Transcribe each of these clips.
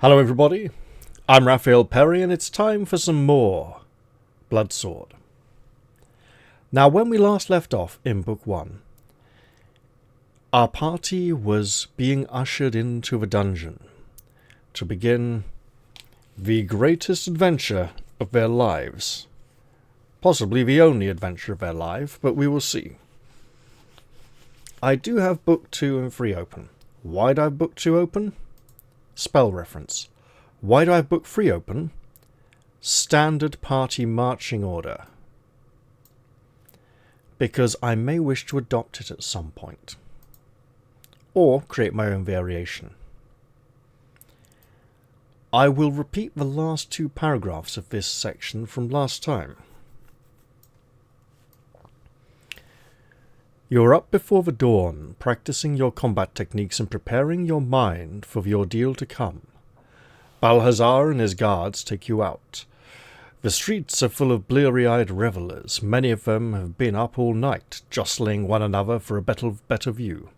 Hello everybody, I'm Raphael Perry and it's time for some more Bloodsword. Now when we last left off in Book 1, our party was being ushered into the dungeon to begin the greatest adventure of their lives. Possibly the only adventure of their life, but we will see. I do have Book 2 and 3 open. Why do I have Book 2 open? Spell reference. Why do I have Book 3 open? Standard party marching order. Because I may wish to adopt it at some point. Or create my own variation. I will repeat the last two paragraphs of this section from last time. You're up before the dawn, practicing your combat techniques and preparing your mind for the ordeal to come. Balthazar and his guards take you out. The streets are full of bleary-eyed revellers. Many of them have been up all night, jostling one another for a better view.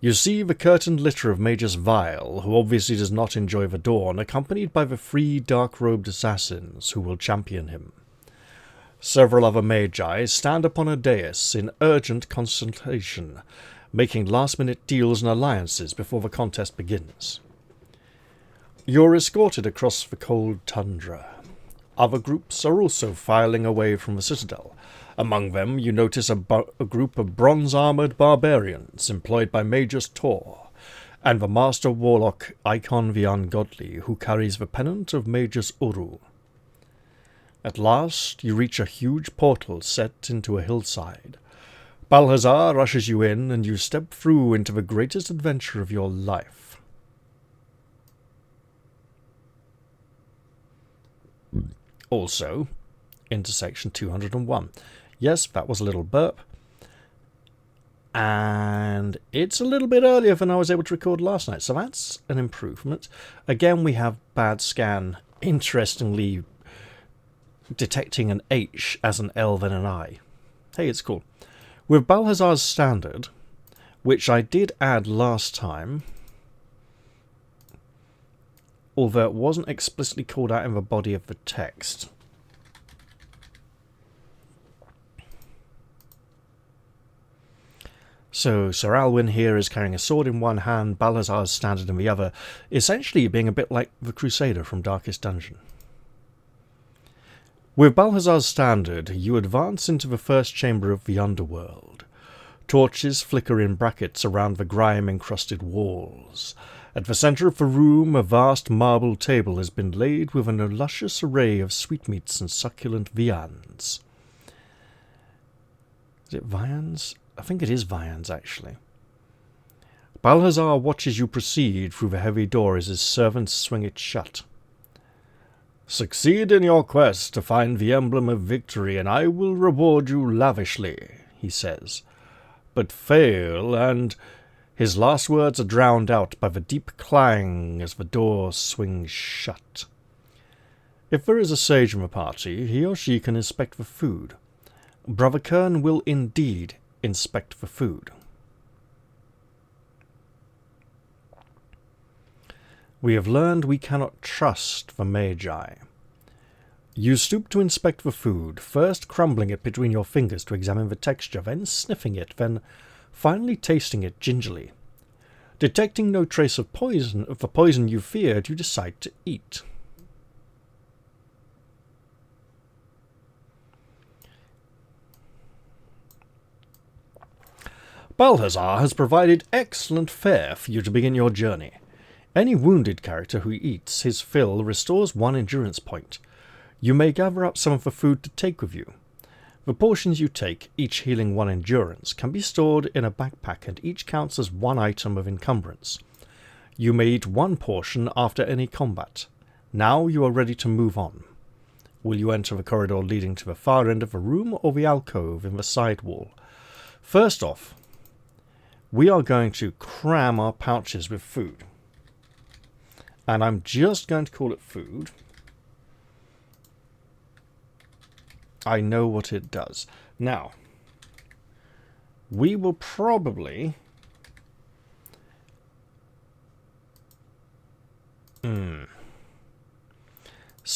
You see the curtained litter of Magus Vile, who obviously does not enjoy the dawn, accompanied by the three dark-robed assassins who will champion him. Several other Magi stand upon a dais in urgent consultation, making last-minute deals and alliances before the contest begins. You're escorted across the cold tundra. Other groups are also filing away from the citadel. Among them you notice a group of bronze-armoured barbarians employed by Magus Tor, and the master warlock Icon the Ungodly, who carries the pennant of Magus Uru. At last you reach a huge portal set into a hillside. Balthazar rushes you in, and you step through into the greatest adventure of your life. Also, into section 201. Yes, that was a little burp. And it's a little bit earlier than I was able to record last night, so that's an improvement. Again, we have bad scan, interestingly detecting an H as an L than an I. Hey, it's cool. With Balthazar's standard, which I did add last time, although it wasn't explicitly called out in the body of the text. So Sir Alwyn here is carrying a sword in one hand, Balthazar's standard in the other, essentially being a bit like the Crusader from Darkest Dungeon. With Balthazar's standard, you advance into the first chamber of the underworld. Torches flicker in brackets around the grime-encrusted walls. At the centre of the room, a vast marble table has been laid with a luscious array of sweetmeats and succulent viands. Is it viands? I think it is viands, actually. Balthazar watches you proceed through the heavy door as his servants swing it shut. Succeed in your quest to find the Emblem of Victory, and I will reward you lavishly, he says. But fail, and his last words are drowned out by the deep clang as the door swings shut. If there is a sage in the party, he or she can inspect the food. Brother Kern will indeed inspect the food. We have learned we cannot trust the Magi. You stoop to inspect the food, first crumbling it between your fingers to examine the texture, then sniffing it, then finally tasting it gingerly. Detecting no trace of the poison you feared, you decide to eat. Balthazar has provided excellent fare for you to begin your journey. Any wounded character who eats his fill restores 1 endurance point. You may gather up some of the food to take with you. The portions you take, each healing 1 endurance, can be stored in a backpack and each counts as 1 item of encumbrance. You may eat 1 portion after any combat. Now you are ready to move on. Will you enter the corridor leading to the far end of the room or the alcove in the side wall? First off, we are going to cram our pouches with food. And I'm just going to call it food. I know what it does. Now, we will probably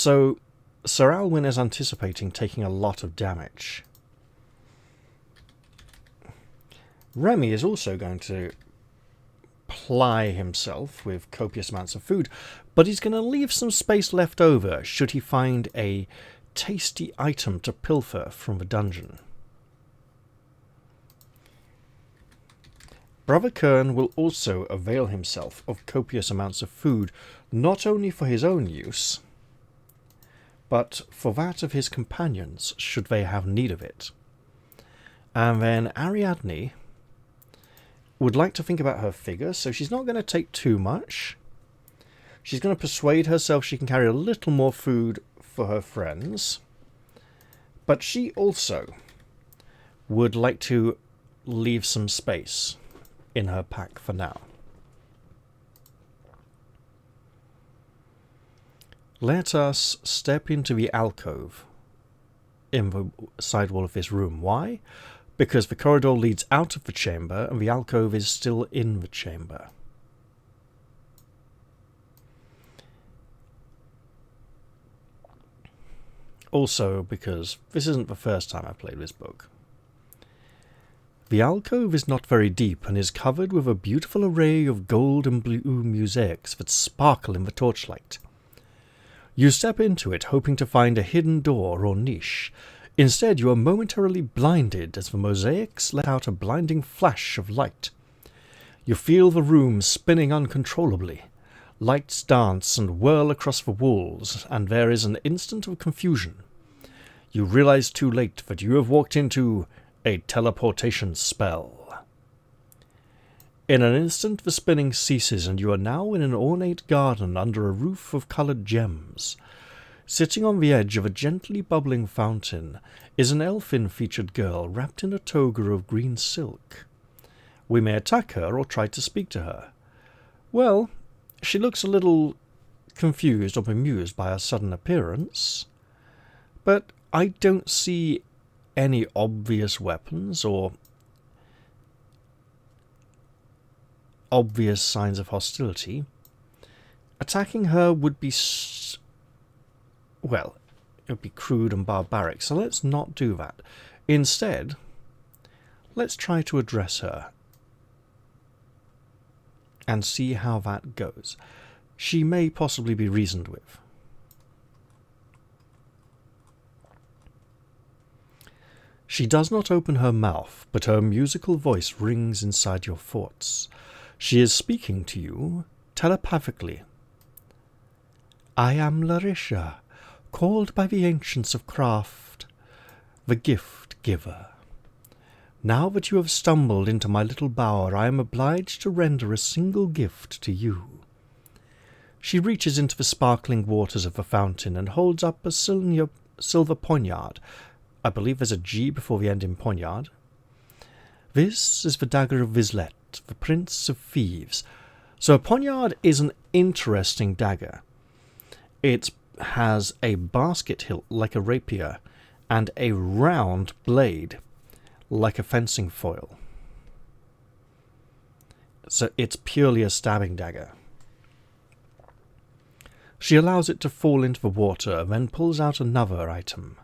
So Sir Alwyn is anticipating taking a lot of damage. Remy is also going to ply himself with copious amounts of food, but he's going to leave some space left over should he find a tasty item to pilfer from the dungeon. Brother Kern will also avail himself of copious amounts of food, not only for his own use, but for that of his companions, should they have need of it. And then Ariadne would like to think about her figure, so she's not going to take too much. She's going to persuade herself she can carry a little more food for her friends. But she also would like to leave some space in her pack for now. Let us step into the alcove in the side wall of this room. Why? Because the corridor leads out of the chamber and the alcove is still in the chamber. Also because this isn't the first time I've played this book. The alcove is not very deep and is covered with a beautiful array of gold and blue mosaics that sparkle in the torchlight. You step into it hoping to find a hidden door or niche. Instead, you are momentarily blinded as the mosaics let out a blinding flash of light. You feel the room spinning uncontrollably. Lights dance and whirl across the walls, and there is an instant of confusion. You realize too late that you have walked into a teleportation spell. In an instant the spinning ceases, and you are now in an ornate garden under a roof of coloured gems. Sitting on the edge of a gently bubbling fountain is an elfin-featured girl wrapped in a toga of green silk. We may attack her or try to speak to her. Well, she looks a little confused or bemused by our sudden appearance, but I don't see any obvious weapons or obvious signs of hostility. Attacking her would be well, it would be crude and barbaric, so let's not do that. Instead, let's try to address her and see how that goes. She may possibly be reasoned with. She does not open her mouth, but her musical voice rings inside your thoughts. She is speaking to you telepathically. I am Larisha, called by the ancients of Krarth, the gift giver. Now that you have stumbled into my little bower, I am obliged to render a single gift to you. She reaches into the sparkling waters of the fountain and holds up a silver poniard. I believe there's a G before the end in poniard. This is the dagger of Vizlet, the Prince of Thieves. So a poniard is an interesting dagger. It has a basket hilt like a rapier and a round blade like a fencing foil. So it's purely a stabbing dagger. She allows it to fall into the water, then pulls out another item.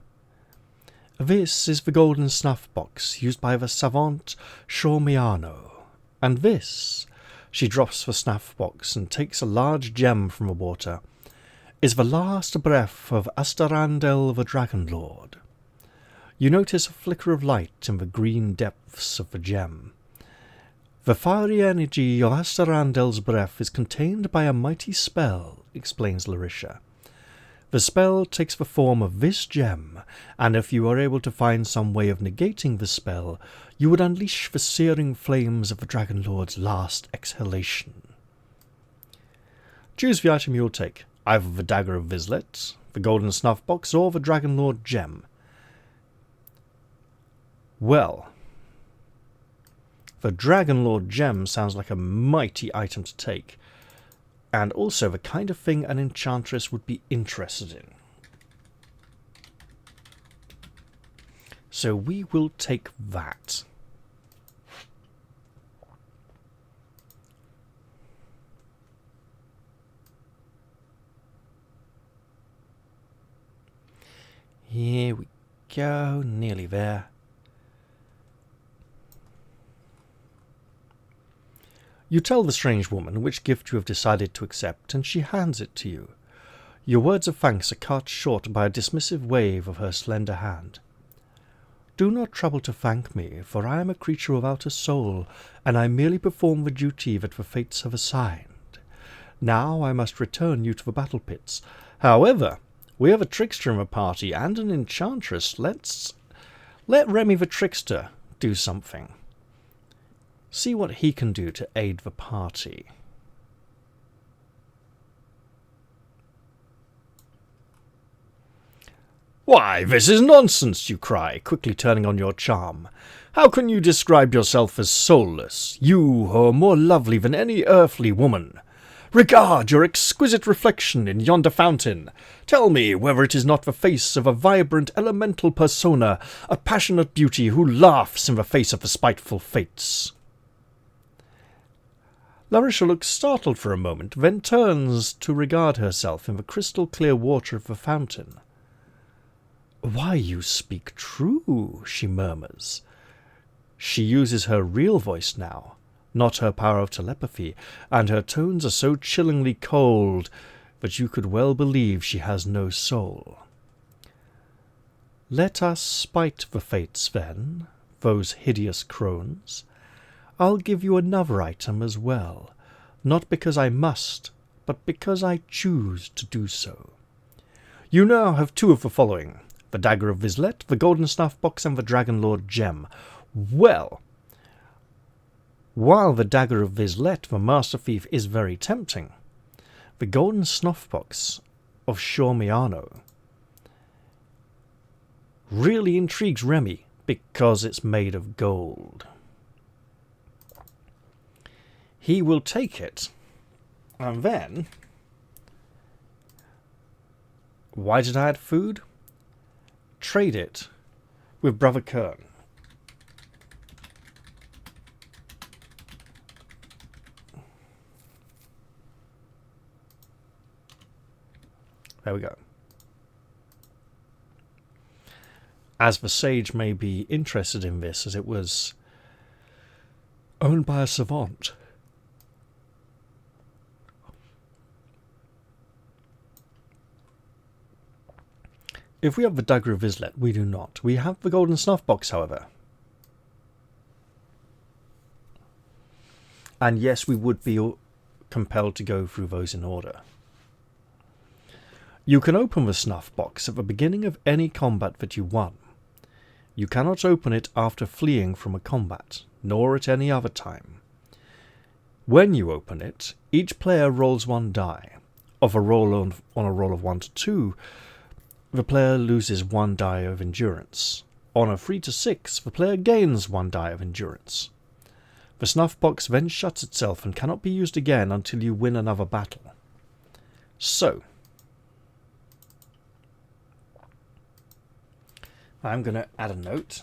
This is the golden snuff box used by the savant Shormiano. And this, she drops the snuff box and takes a large gem from the water, is the last breath of Astarandel the Dragon Lord. You notice a flicker of light in the green depths of the gem. The fiery energy of Astarandel's breath is contained by a mighty spell, explains Larisha. The spell takes the form of this gem, and if you are able to find some way of negating the spell, you would unleash the searing flames of the Dragon Lord's last exhalation. Choose the item you'll take, either the dagger of Vizlet, the golden snuff box, or the Dragon Lord gem. Well, the Dragon Lord gem sounds like a mighty item to take, and also the kind of thing an enchantress would be interested in. So we will take that. go, nearly there. You tell the strange woman which gift you have decided to accept, and she hands it to you. Your words of thanks are cut short by a dismissive wave of her slender hand. Do not trouble to thank me, for I am a creature without a soul, and I merely perform the duty that the fates have assigned. Now I must return you to the battle pits. However, we have a trickster in the party and an enchantress. Let Remy the trickster do something. See what he can do to aid the party. Why, this is nonsense, you cry, quickly turning on your charm. How can you describe yourself as soulless, you who are more lovely than any earthly woman? Regard your exquisite reflection in yonder fountain. Tell me whether it is not the face of a vibrant elemental persona, a passionate beauty who laughs in the face of the spiteful fates. Larisha looks startled for a moment, then turns to regard herself in the crystal-clear water of the fountain. Why, you speak true, she murmurs. She uses her real voice now, not her power of telepathy, and her tones are so chillingly cold that you could well believe she has no soul. Let us spite the fates, then, those hideous crones. I'll give you another item as well, not because I must, but because I choose to do so. You now have two of the following: the Dagger of Vizlet, the Golden Snuff Box, and the Dragon Lord Gem. Well, while the Dagger of Vizlet, the Master Thief, is very tempting, the Golden Snuff Box of Shormiano really intrigues Remy because it's made of gold. He will take it, and then... Why did I add food? Trade it with Brother Kern. There we go. As the sage may be interested in this, as it was owned by a savant. If we have the Dagger of Vizlet, we do not. We have the Golden Snuff Box, however. And yes, we would be compelled to go through those in order. You can open the Snuff Box at the beginning of any combat that you won. You cannot open it after fleeing from a combat, nor at any other time. When you open it, each player rolls one die. On a roll of 1 to 2, the player loses 1 die of endurance. On a 3 to 6, the player gains 1 die of endurance. The Snuff Box then shuts itself and cannot be used again until you win another battle. So, I'm going to add a note.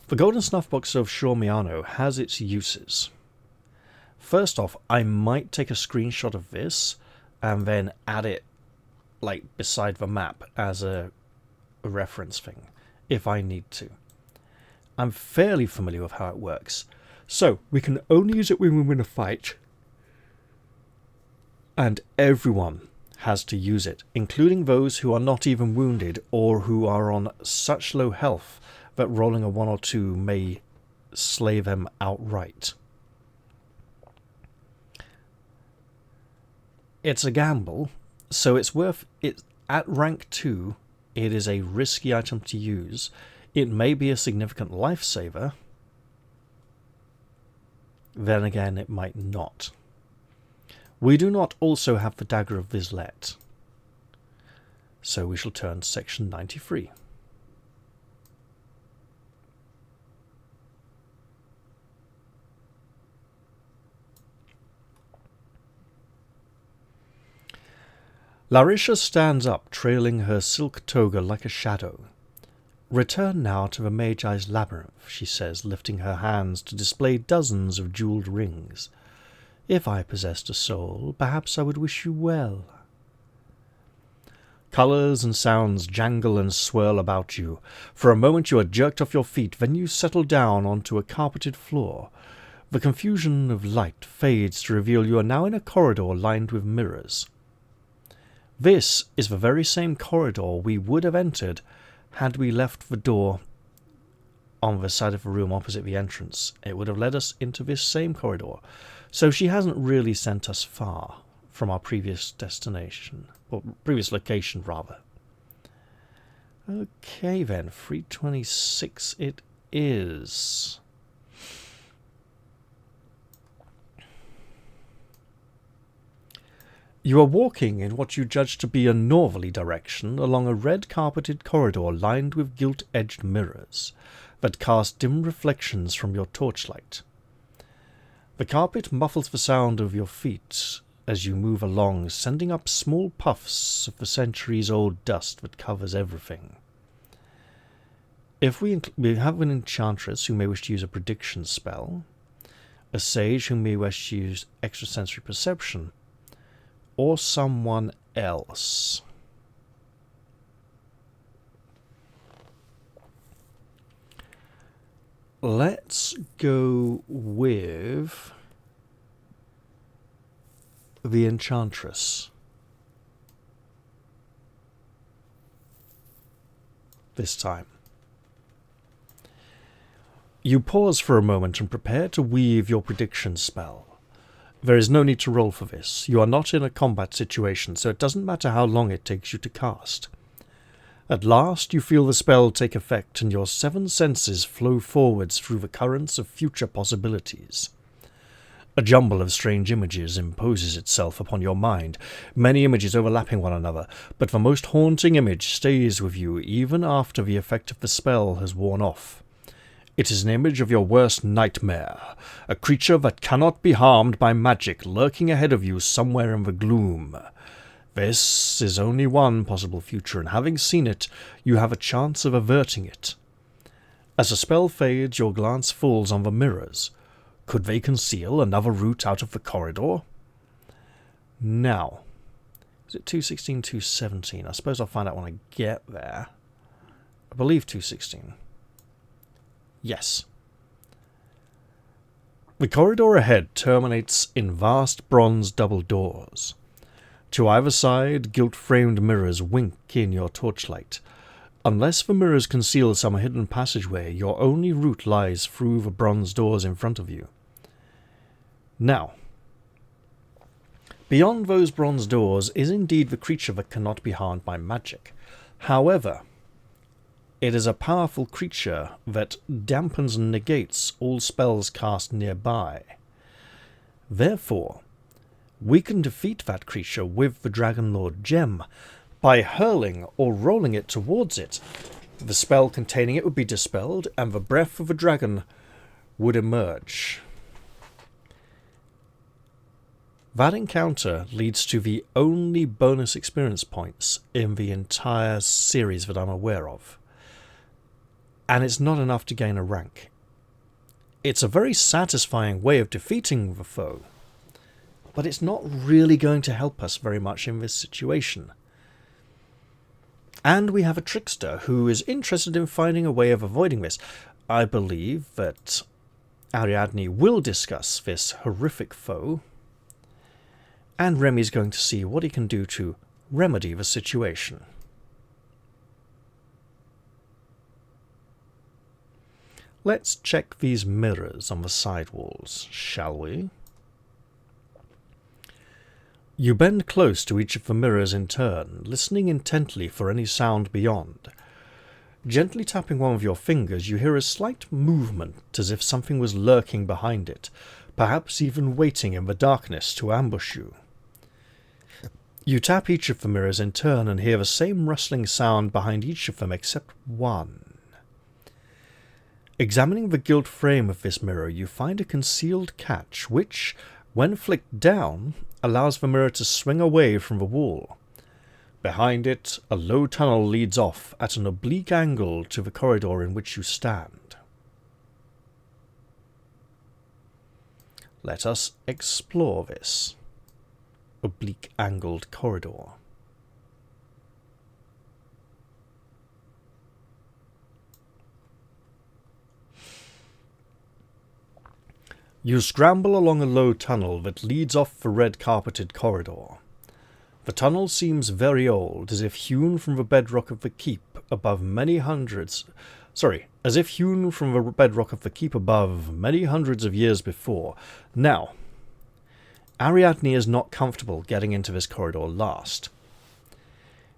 The Golden Snuff Box of Shormiano has its uses. First off, I might take a screenshot of this and then add it like beside the map as a reference thing, if I need to. I'm fairly familiar with how it works. So, we can only use it when we win a fight, and everyone has to use it, including those who are not even wounded or who are on such low health that rolling a 1 or 2 may slay them outright. It's a gamble, so it's worth it. At rank 2, it is a risky item to use. It may be a significant lifesaver. Then again, it might not. We do not also have the Dagger of Vizlet, so we shall turn to section 93. Larisha stands up, trailing her silk toga like a shadow. Return now to the Magi's labyrinth, she says, lifting her hands to display dozens of jewelled rings. If I possessed a soul, perhaps I would wish you well. Colours and sounds jangle and swirl about you. For a moment you are jerked off your feet, then you settle down onto a carpeted floor. The confusion of light fades to reveal you are now in a corridor lined with mirrors. This is the very same corridor we would have entered had we left the door on the side of the room opposite the entrance. It would have led us into this same corridor. So she hasn't really sent us far from our previous destination, or previous location rather. Okay then, 326 it is. You are walking in what you judge to be a northerly direction along a red-carpeted corridor lined with gilt-edged mirrors that cast dim reflections from your torchlight. The carpet muffles the sound of your feet as you move along, sending up small puffs of the centuries-old dust that covers everything. If we have an enchantress who may wish to use a prediction spell, a sage who may wish to use extrasensory perception, or someone else. Let's go with the enchantress this time. You pause for a moment and prepare to weave your prediction spell. There is no need to roll for this. You are not in a combat situation, so it doesn't matter how long it takes you to cast. At last you feel the spell take effect, and your 7 senses flow forwards through the currents of future possibilities. A jumble of strange images imposes itself upon your mind, many images overlapping one another, but the most haunting image stays with you even after the effect of the spell has worn off. It is an image of your worst nightmare, a creature that cannot be harmed by magic lurking ahead of you somewhere in the gloom. This is only one possible future, and having seen it, you have a chance of averting it. As the spell fades, your glance falls on the mirrors. Could they conceal another route out of the corridor? Now, is it 216, 217? I suppose I'll find out when I get there. I believe 216. Yes. The corridor ahead terminates in vast bronze double doors. To either side, gilt-framed mirrors wink in your torchlight. Unless the mirrors conceal some hidden passageway, your only route lies through the bronze doors in front of you. Now, beyond those bronze doors is indeed the creature that cannot be harmed by magic. However, it is a powerful creature that dampens and negates all spells cast nearby. Therefore, we can defeat that creature with the Dragonlord gem by hurling or rolling it towards it. The spell containing it would be dispelled, and the breath of the dragon would emerge. That encounter leads to the only bonus experience points in the entire series that I'm aware of. And it's not enough to gain a rank. It's a very satisfying way of defeating the foe, but it's not really going to help us very much in this situation. And we have a trickster who is interested in finding a way of avoiding this. I believe that Ariadne will discuss this horrific foe, and Remy's going to see what he can do to remedy the situation. Let's check these mirrors on the side walls, shall we? You bend close to each of the mirrors in turn, listening intently for any sound beyond. Gently tapping one with your fingers, you hear a slight movement, as if something was lurking behind it, perhaps even waiting in the darkness to ambush you. You tap each of the mirrors in turn and hear the same rustling sound behind each of them except one. Examining the gilt frame of this mirror, you find a concealed catch which, when flicked down, allows the mirror to swing away from the wall. Behind it, a low tunnel leads off at an oblique angle to the corridor in which you stand. Let us explore this oblique angled corridor. You scramble along a low tunnel that leads off the red-carpeted corridor. The tunnel seems very old, as if hewn from the bedrock of the keep above many hundreds of years before. Now, Ariadne is not comfortable getting into this corridor last.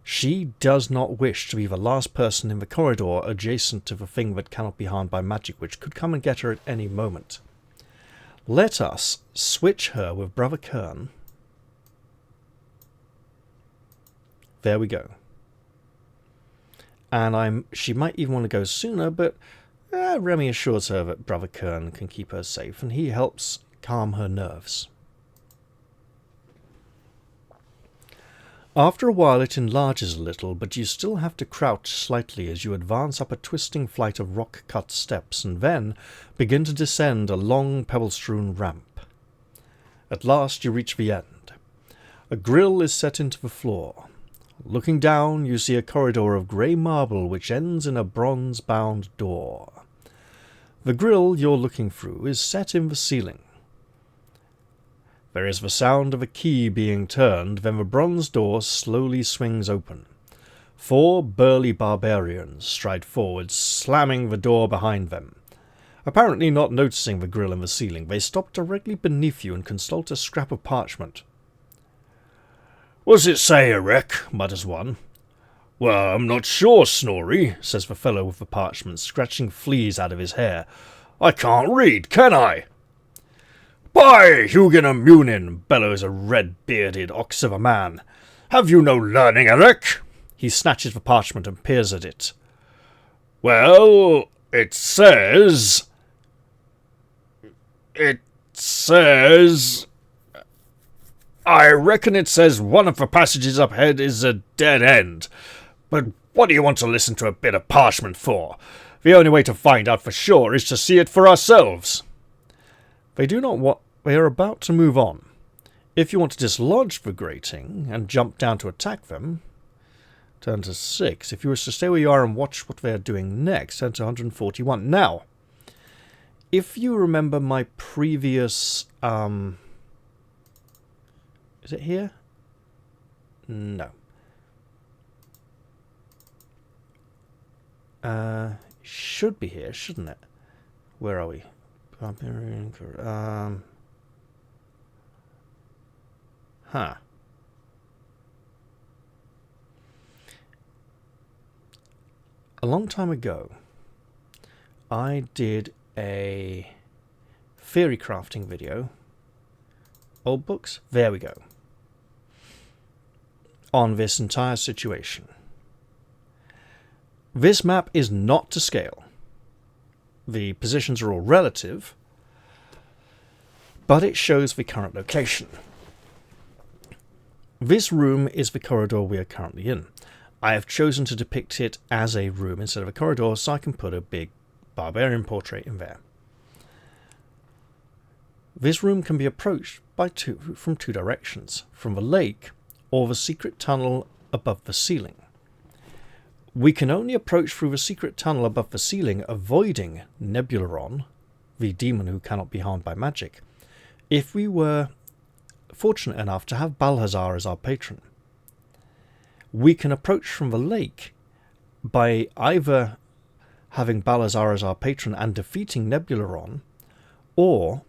She does not wish to be the last person in the corridor adjacent to the thing that cannot be harmed by magic, which could come and get her at any moment. Let us switch her with Brother Kern. There we go. And she might even want to go sooner, but Remy assures her that Brother Kern can keep her safe, and he helps calm her nerves. After a while it enlarges a little, but you still have to crouch slightly as you advance up a twisting flight of rock-cut steps, and then begin to descend a long pebble-strewn ramp. At last you reach the end. A grille is set into the floor. Looking down, you see a corridor of grey marble which ends in a bronze-bound door. The grille you're looking through is set in the ceiling. There is the sound of a key being turned, then the bronze door slowly swings open. 4 burly barbarians stride forward, slamming the door behind them. Apparently not noticing the grille in the ceiling, they stop directly beneath you and consult a scrap of parchment. "What's it say, Eric?" mutters one. "Well, I'm not sure, Snorri," says the fellow with the parchment, scratching fleas out of his hair. "I can't read, can I?" "By Hugin and Munin," bellows a red-bearded ox of a man. "Have you no learning, Eric?" He snatches the parchment and peers at it. "Well, it says... I reckon it says one of the passages up ahead is a dead end. But what do you want to listen to a bit of parchment for? The only way to find out for sure is to see it for ourselves." They are about to move on. If you want to dislodge the grating and jump down to attack them, turn to 6. If you wish to stay where you are and watch what they are doing next, turn to 141. Now, if you remember my previous... is it here? No. Should be here, shouldn't it? Where are we? Barbarian... Huh. A long time ago, I did a theory crafting video. Old books? There we go. On this entire situation. This map is not to scale. The positions are all relative, but it shows the current location. This room is the corridor we are currently in. I have chosen to depict it as a room instead of a corridor, so I can put a big barbarian portrait in there. This room can be approached from 2 directions, from the lake or the secret tunnel above the ceiling. We can only approach through the secret tunnel above the ceiling, avoiding Nebularon, the demon who cannot be harmed by magic, if we were fortunate enough to have Balthazar as our patron. We can approach from the lake by either having Balthazar as our patron and defeating Nebularon, or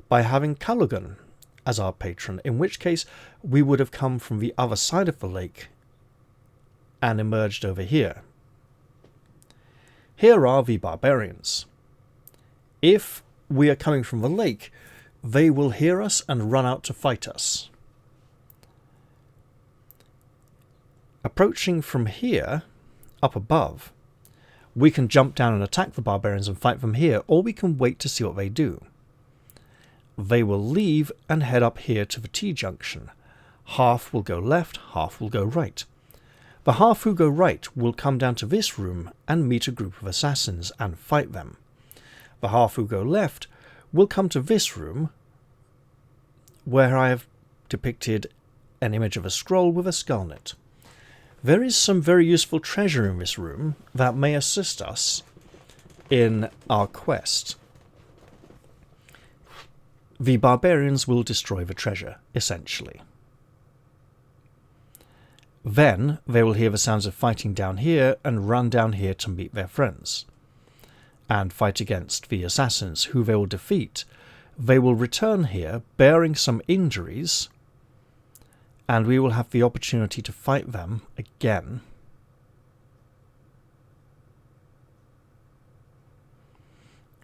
by having Callaghan as our patron, in which case we would have come from the other side of the lake and emerged over here. Here are the barbarians. If we are coming from the lake, they will hear us and run out to fight us. Approaching from here, up above, we can jump down and attack the barbarians and fight from here, or we can wait to see what they do. They will leave and head up here to the T-junction. Half will go left, half will go right. The half who go right will come down to this room and meet a group of assassins and fight them. The half who go left will come to this room, where I have depicted an image of a scroll with a skull in it. There is some very useful treasure in this room that may assist us in our quest. The barbarians will destroy the treasure, essentially. Then they will hear the sounds of fighting down here and run down here to meet their friends and fight against the assassins, who they will defeat. They will return here bearing some injuries, and we will have the opportunity to fight them again.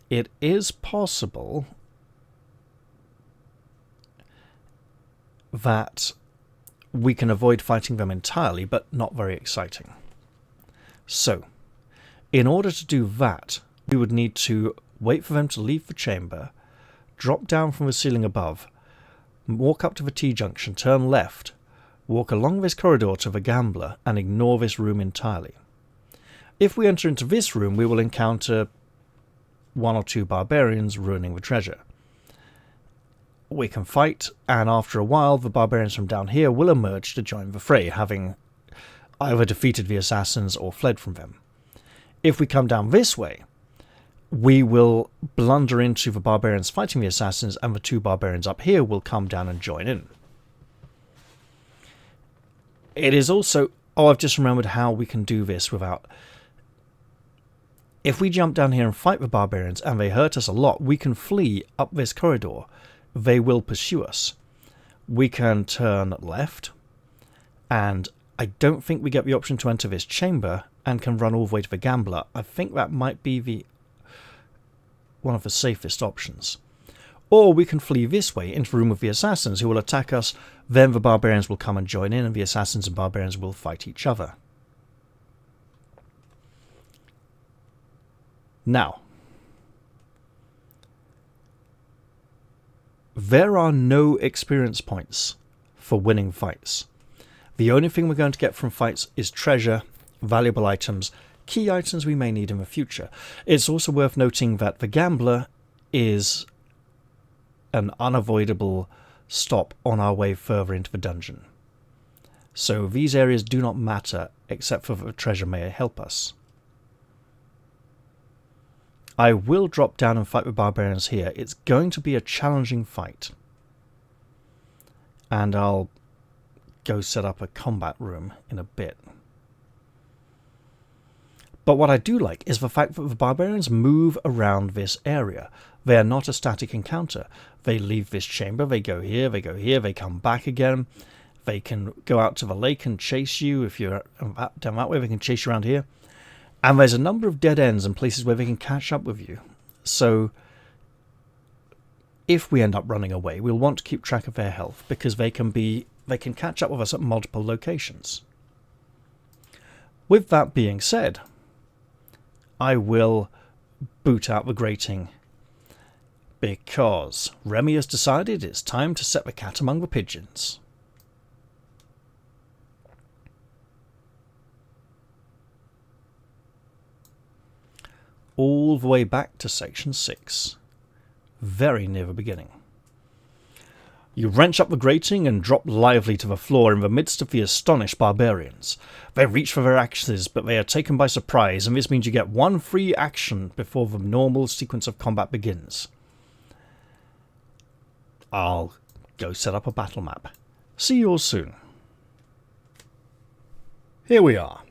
It is possible that we can avoid fighting them entirely, but not very exciting. So, in order to do that, we would need to wait for them to leave the chamber, drop down from the ceiling above, walk up to the T-junction, turn left, walk along this corridor to the gambler, and ignore this room entirely. If we enter into this room, we will encounter 1 or 2 barbarians ruining the treasure. We can fight, and after a while the barbarians from down here will emerge to join the fray, having either defeated the assassins or fled from them. If we come down this way, we will blunder into the barbarians fighting the assassins, and the 2 barbarians up here will come down and join in. It is also... Oh, I've just remembered how we can do this without... If we jump down here and fight the barbarians and they hurt us a lot, we can flee up this corridor. They will pursue us. We can turn left, and I don't think we get the option to enter this chamber and can run all the way to the gambler. I think that might be one of the safest options. Or we can flee this way into the room of the assassins, who will attack us. Then the barbarians will come and join in, and the assassins and barbarians will fight each other. Now, there are no experience points for winning fights. The only thing we're going to get from fights is treasure, valuable items, key items we may need in the future. It's also worth noting that the gambler is an unavoidable stop on our way further into the dungeon. So these areas do not matter, except for the treasure may help us. I will drop down and fight with barbarians here. It's going to be a challenging fight. And I'll go set up a combat room in a bit. But what I do like is the fact that the barbarians move around this area. They are not a static encounter. They leave this chamber, they go here, they go here, they come back again. They can go out to the lake and chase you. If you're down that way, they can chase you around here. And there's a number of dead ends and places where they can catch up with you. So if we end up running away, we'll want to keep track of their health, because they can catch up with us at multiple locations. With that being said, I will boot out the grating, because Remy has decided it's time to set the cat among the pigeons. All the way back to section 6, very near the beginning. You wrench up the grating and drop lively to the floor in the midst of the astonished barbarians. They reach for their axes, but they are taken by surprise, and this means you get 1 free action before the normal sequence of combat begins. I'll go set up a battle map. See you all soon. Here we are.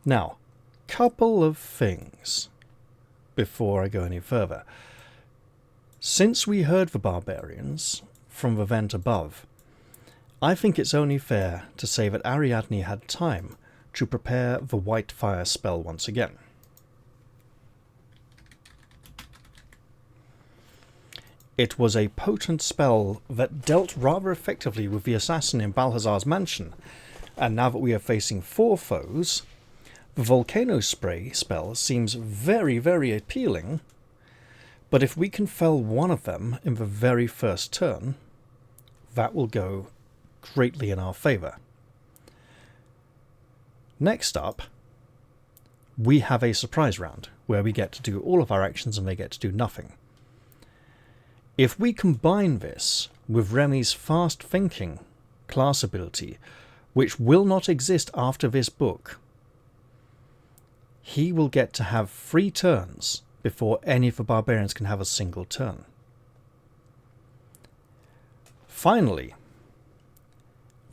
Now, couple of things before I go any further. Since we heard the barbarians from the vent above, I think it's only fair to say that Ariadne had time to prepare the white fire spell once again. It was a potent spell that dealt rather effectively with the assassin in Balthazar's mansion, and now that we are facing 4 foes, the volcano spray spell seems very, very appealing, but if we can fell one of them in the very first turn, that will go greatly in our favour. Next up, we have a surprise round, where we get to do all of our actions and they get to do nothing. If we combine this with Remy's fast thinking class ability, which will not exist after this book, he will get to have 3 turns before any of the barbarians can have a single turn. Finally,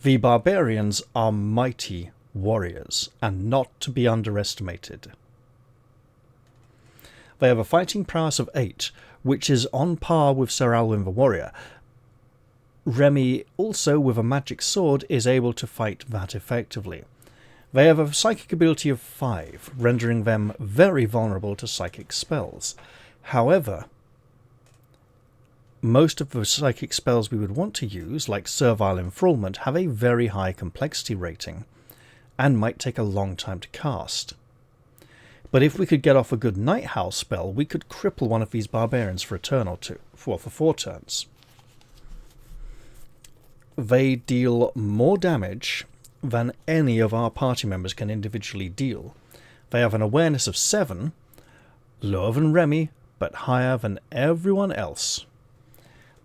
the barbarians are mighty warriors and not to be underestimated. They have a fighting prowess of 8, which is on par with Sir Alwyn the warrior. Remy, also with a magic sword, is able to fight that effectively. They have a psychic ability of 5, rendering them very vulnerable to psychic spells. However, most of the psychic spells we would want to use, like Servile Enthrallment, have a very high complexity rating and might take a long time to cast. But if we could get off a good Night Howl spell, we could cripple one of these barbarians for a turn or two, for 4 turns. They deal more damage than any of our party members can individually deal. They have an awareness of 7, lower than Remy, but higher than everyone else.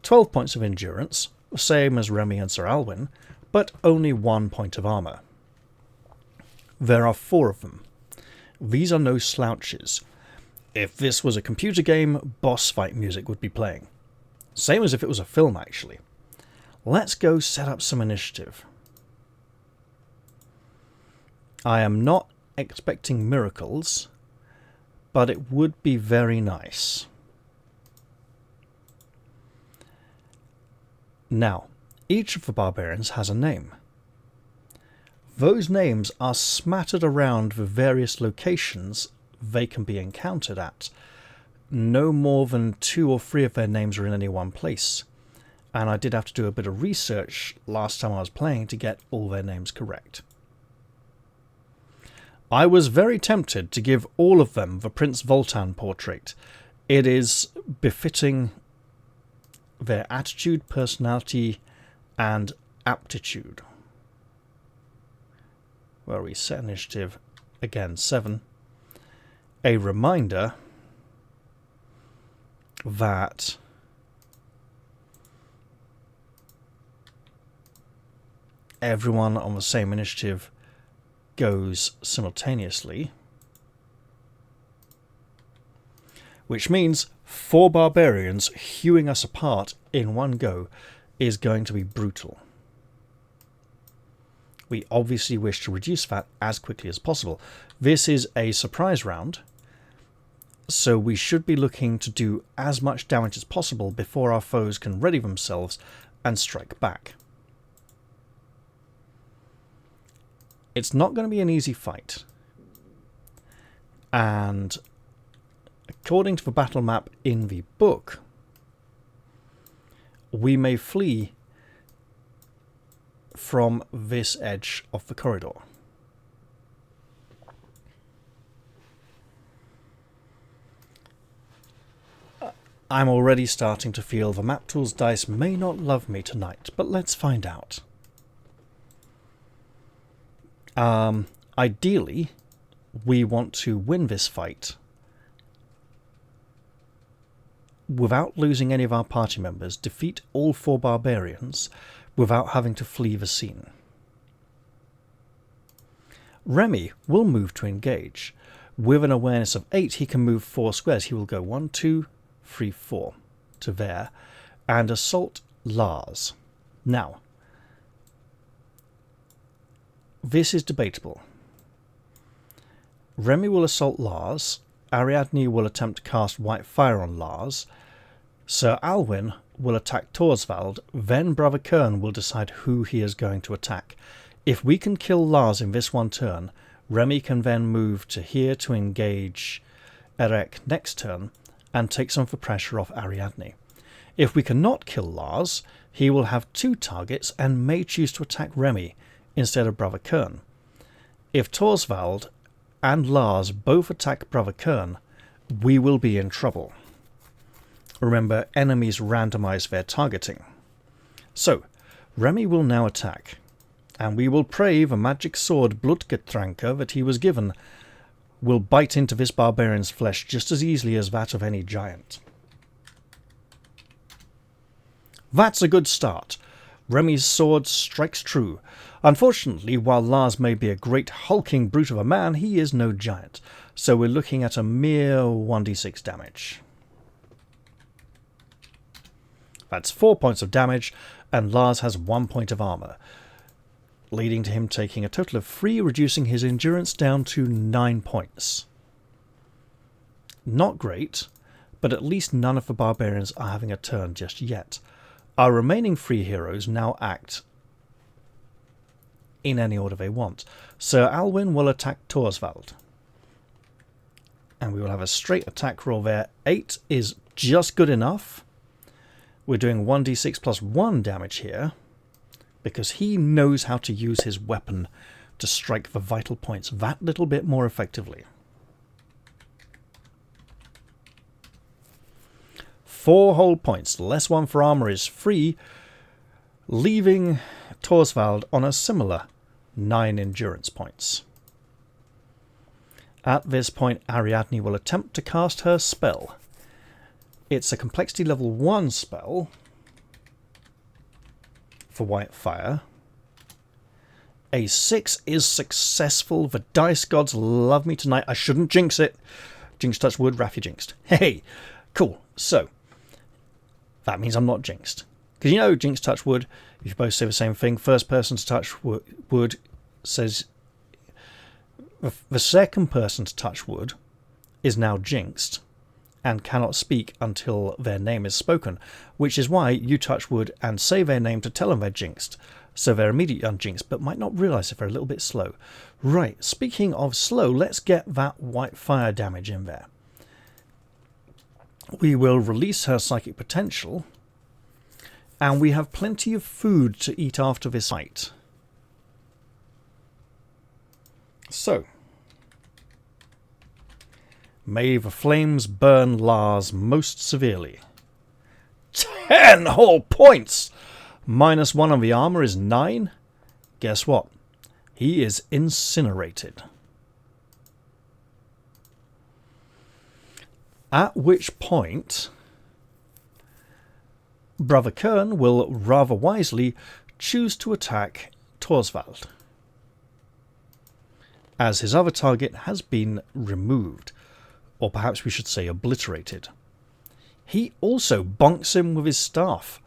12 points of endurance, same as Remy and Sir Alwyn, but only 1 point of armour. There are 4 of them. These are no slouches. If this was a computer game, boss fight music would be playing. Same as if it was a film, actually. Let's go set up some initiative. I am not expecting miracles, but it would be very nice. Now, each of the barbarians has a name. Those names are smattered around the various locations they can be encountered at. No more than 2 or 3 of their names are in any one place. And I did have to do a bit of research last time I was playing to get all their names correct. I was very tempted to give all of them the Prince Voltan portrait. It is befitting their attitude, personality, and aptitude. Where we set initiative, again 7. A reminder that everyone on the same initiative goes simultaneously, which means 4 barbarians hewing us apart in one go is going to be brutal. We obviously wish to reduce that as quickly as possible. This is a surprise round, so we should be looking to do as much damage as possible before our foes can ready themselves and strike back. It's not going to be an easy fight, and according to the battle map in the book, we may flee from this edge of the corridor. I'm already starting to feel the map tool's dice may not love me tonight, but let's find out. Ideally, we want to win this fight without losing any of our party members, defeat all 4 barbarians without having to flee the scene. Remy will move to engage. With an awareness of 8, he can move 4 squares. He will go 1, 2, 3, 4 to there and assault Lars. Now, this is debatable. Remy will assault Lars. Ariadne will attempt to cast White Fire on Lars. Sir Alwyn will attack Torsvald. Then Brother Kern will decide who he is going to attack. If we can kill Lars in this one turn, Remy can then move to here to engage Erek next turn and take some of the pressure off Ariadne. If we cannot kill Lars, he will have 2 targets and may choose to attack Remy instead of Brother Kern. If Torsvald and Lars both attack Brother Kern, we will be in trouble. Remember, enemies randomize their targeting. So, Remy will now attack, and we will pray the magic sword Blutgetranke that he was given will bite into this barbarian's flesh just as easily as that of any giant. That's a good start. Remy's sword strikes true. Unfortunately, while Lars may be a great hulking brute of a man, he is no giant. So we're looking at a mere 1d6 damage. That's 4 points of damage, and Lars has 1 point of armor, leading to him taking a total of 3, reducing his endurance down to 9 points. Not great, but at least none of the barbarians are having a turn just yet. Our remaining 3 heroes now act in any order they want. Sir Alwyn will attack Torsvald, and we will have a straight attack roll there. 8 is just good enough. We're doing 1d6 plus 1 damage here, because he knows how to use his weapon to strike the vital points that little bit more effectively. 4 whole points, less 1 for armor is 3, leaving Torsvald on a similar 9 endurance points. At this point, Ariadne will attempt to cast her spell. It's a complexity level 1 spell for white fire. A 6 is successful. The dice gods love me tonight. I shouldn't jinx it. Jinx touch wood, Raffy jinxed. Hey, cool. So, that means I'm not jinxed. Because you know, jinx touch wood, if you both say the same thing, first person to touch wood says... The second person to touch wood is now jinxed and cannot speak until their name is spoken, which is why you touch wood and say their name to tell them they're jinxed. So they're immediately unjinxed, but might not realise if they're a little bit slow. Right, speaking of slow, let's get that white fire damage in there. We will release her psychic potential, and we have plenty of food to eat after this fight. So, may the flames burn Lars most severely. 10 whole points! Minus 1 on the armor is 9. Guess what? He is incinerated. At which point, Brother Kern will rather wisely choose to attack Torsvald, as his other target has been removed, or perhaps we should say obliterated. He also bonks him with his staff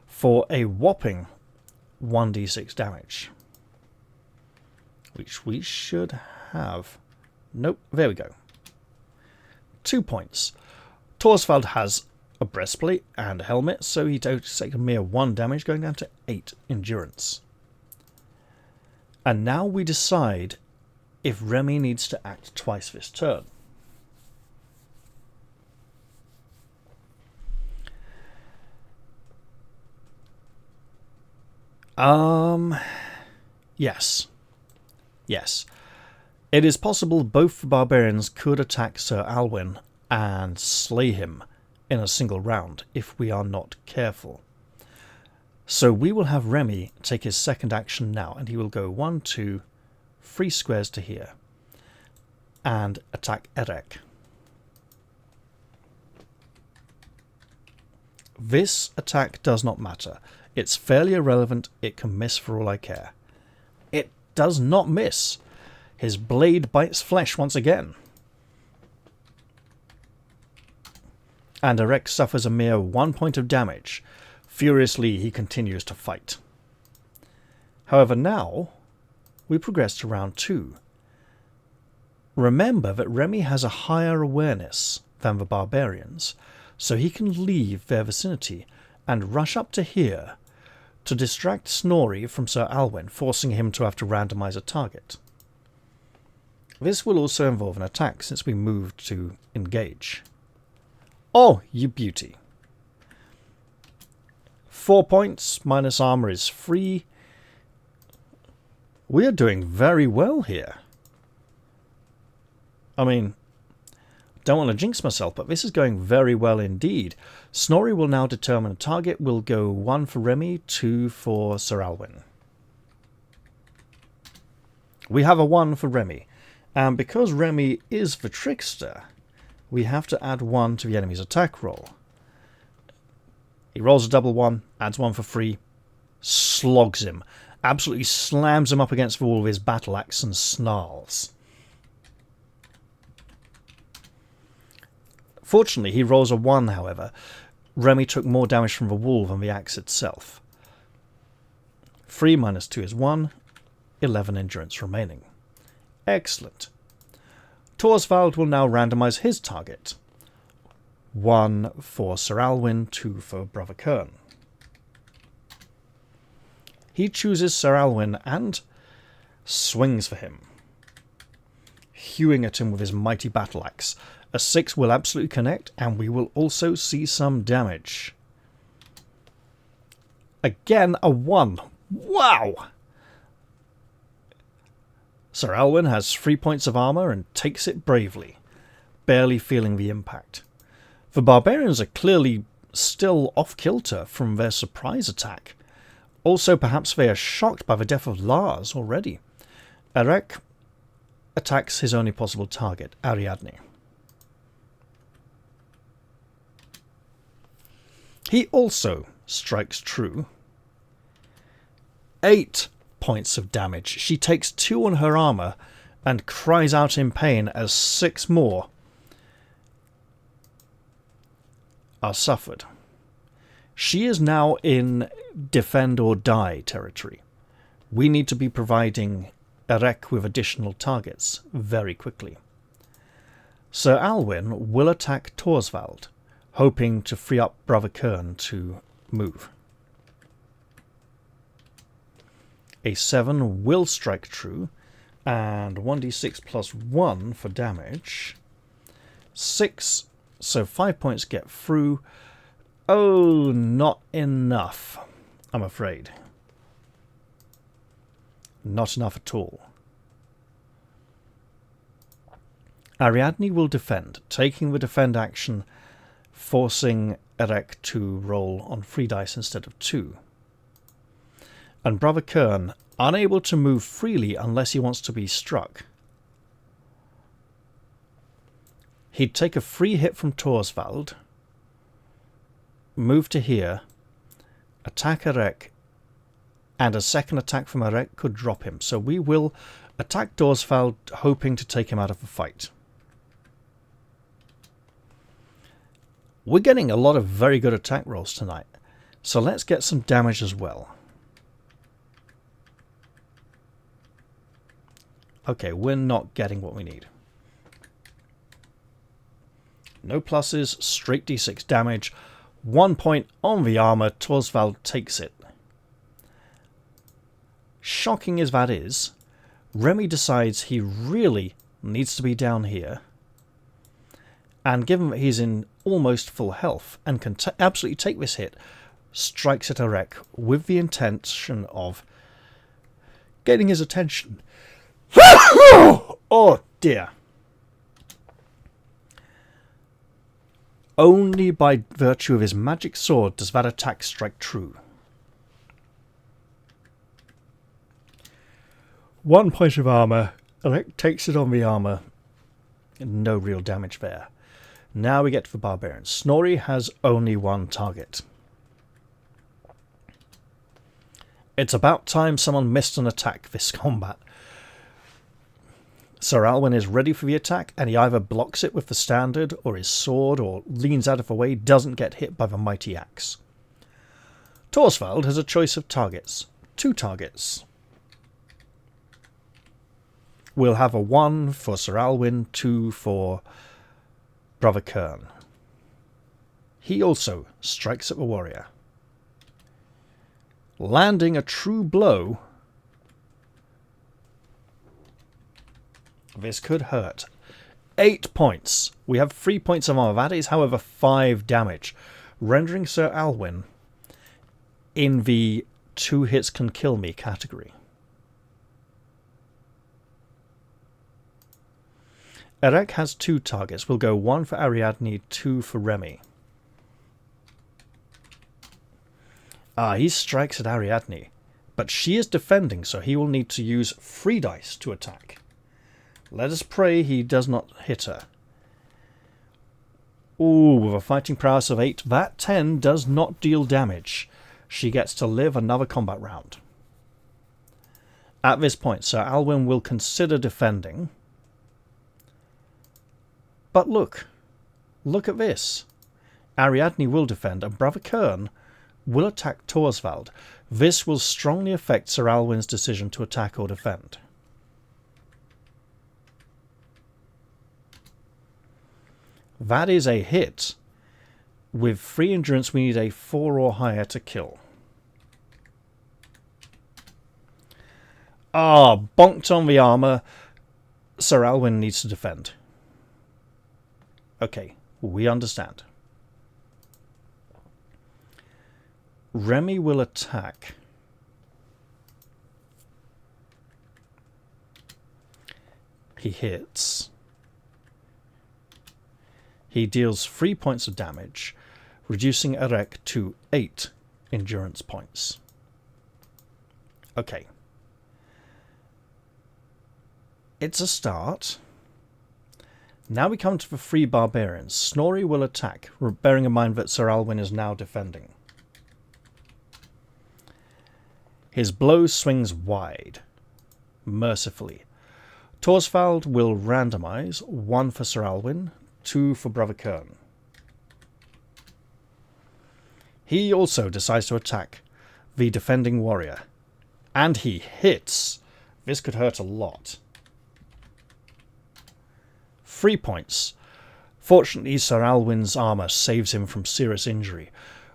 for a whopping 1d6 damage, which we should have. Nope, there we go. 2 points. Torsvald has a breastplate and a helmet, so he takes a mere 1 damage, going down to 8 endurance. And now we decide if Remy needs to act twice this turn. Yes. Yes. It is possible both the barbarians could attack Sir Alwyn and slay him in a single round if we are not careful. So we will have Remy take his second action now, and he will go 1, 2, 3 squares to here and attack Erek. This attack does not matter. It's fairly irrelevant. It can miss for all I care. It does not miss. His blade bites flesh once again. And Erek suffers a mere 1 point of damage. Furiously, he continues to fight. However, now we progress to round 2. Remember that Remy has a higher awareness than the barbarians, so he can leave their vicinity and rush up to here to distract Snorri from Sir Alwyn, forcing him to have to randomize a target. This will also involve an attack, since we moved to engage. Oh, you beauty. 4 points, minus armor is 3. We are doing very well here. I mean, don't want to jinx myself, but this is going very well indeed. Snorri will now determine a target. We'll go 1 for Remy, 2 for Sir Alwyn. We have a 1 for Remy. And because Remy is the trickster, we have to add 1 to the enemy's attack roll. He rolls a double one, adds one for free, slogs him, absolutely slams him up against the wall with his battle axe and snarls. Fortunately, he rolls a 1, however. Remy took more damage from the wall than the axe itself. 3 minus 2 is 1, 11 endurance remaining. Excellent. Torsvald will now randomise his target. 1 for Sir Alwyn, 2 for Brother Kern. He chooses Sir Alwyn and swings for him, hewing at him with his mighty battle axe. A 6 will absolutely connect, and we will also see some damage. Again, a 1. Wow! Sir Alwyn has 3 points of armour and takes it bravely, barely feeling the impact. The Barbarians are clearly still off-kilter from their surprise attack. Also, perhaps they are shocked by the death of Lars already. Erek attacks his only possible target, Ariadne. He also strikes true. 8 points of damage. She takes 2 on her armour and cries out in pain as 6 more are suffered. She is now in defend or die territory. We need to be providing Erek with additional targets very quickly. Sir Alwyn will attack Torsvald, hoping to free up Brother Kern to move. A 7 will strike true, and 1d6 plus 1 for damage. 6, so 5 points get through. Oh, not enough, I'm afraid. Not enough at all. Ariadne will defend, taking the defend action, forcing Erek to roll on 3 dice instead of 2. And Brother Kern, unable to move freely unless he wants to be struck. He'd take a free hit from Torsvald, move to here, attack Erek, and a second attack from Erek could drop him. So we will attack Torsvald, hoping to take him out of the fight. We're getting a lot of very good attack rolls tonight, so let's get some damage as well. Okay, we're not getting what we need. No pluses, straight d6 damage. 1 point on the armour, Torsvald takes it. Shocking as that is, Remy decides he really needs to be down here. And given that he's in almost full health and can absolutely take this hit, strikes at Erek with the intention of getting his attention. Oh dear. Only by virtue of his magic sword does that attack strike true. 1 point of armour. Erek takes it on the armour. No real damage there. Now we get to the Barbarians. Snorri has only 1 target. It's about time someone missed an attack this combat. Sir Alwyn is ready for the attack, and he either blocks it with the standard or his sword, or leans out of the way, doesn't get hit by the mighty axe. Torsvald has a choice of targets. 2 targets. We'll have a 1 for Sir Alwyn, 2 for Brother Kern. He also strikes at the warrior, landing a true blow. This could hurt. 8 points. We have 3 points of armor. That is, however, 5 damage, rendering Sir Alwyn in the 2 hits can kill me category. Erek has 2 targets. We'll go 1 for Ariadne, 2 for Remy. He strikes at Ariadne, but she is defending, so he will need to use 3 dice to attack. Let us pray he does not hit her. Ooh, with a fighting prowess of 8, that 10 does not deal damage. She gets to live another combat round. At this point, Sir Alwyn will consider defending. But look at this. Ariadne will defend, and Brother Kern will attack Torsvald. This will strongly affect Sir Alwyn's decision to attack or defend. That is a hit. With 3 endurance, we need a 4 or higher to kill. Ah, bonked on the armor. Sir Alwyn needs to defend. Okay, we understand. Remy will attack. He hits. He deals 3 points of damage, reducing Erek to 8 endurance points. Okay. It's a start. Now we come to the 3 barbarians. Snorri will attack, bearing in mind that Sir Alwyn is now defending. His blow swings wide, mercifully. Torsvald will randomize, 1 for Sir Alwyn, 2 for Brother Kern. He also decides to attack the defending warrior. And he hits. This could hurt a lot. 3 points. Fortunately, Sir Alwyn's armour saves him from serious injury.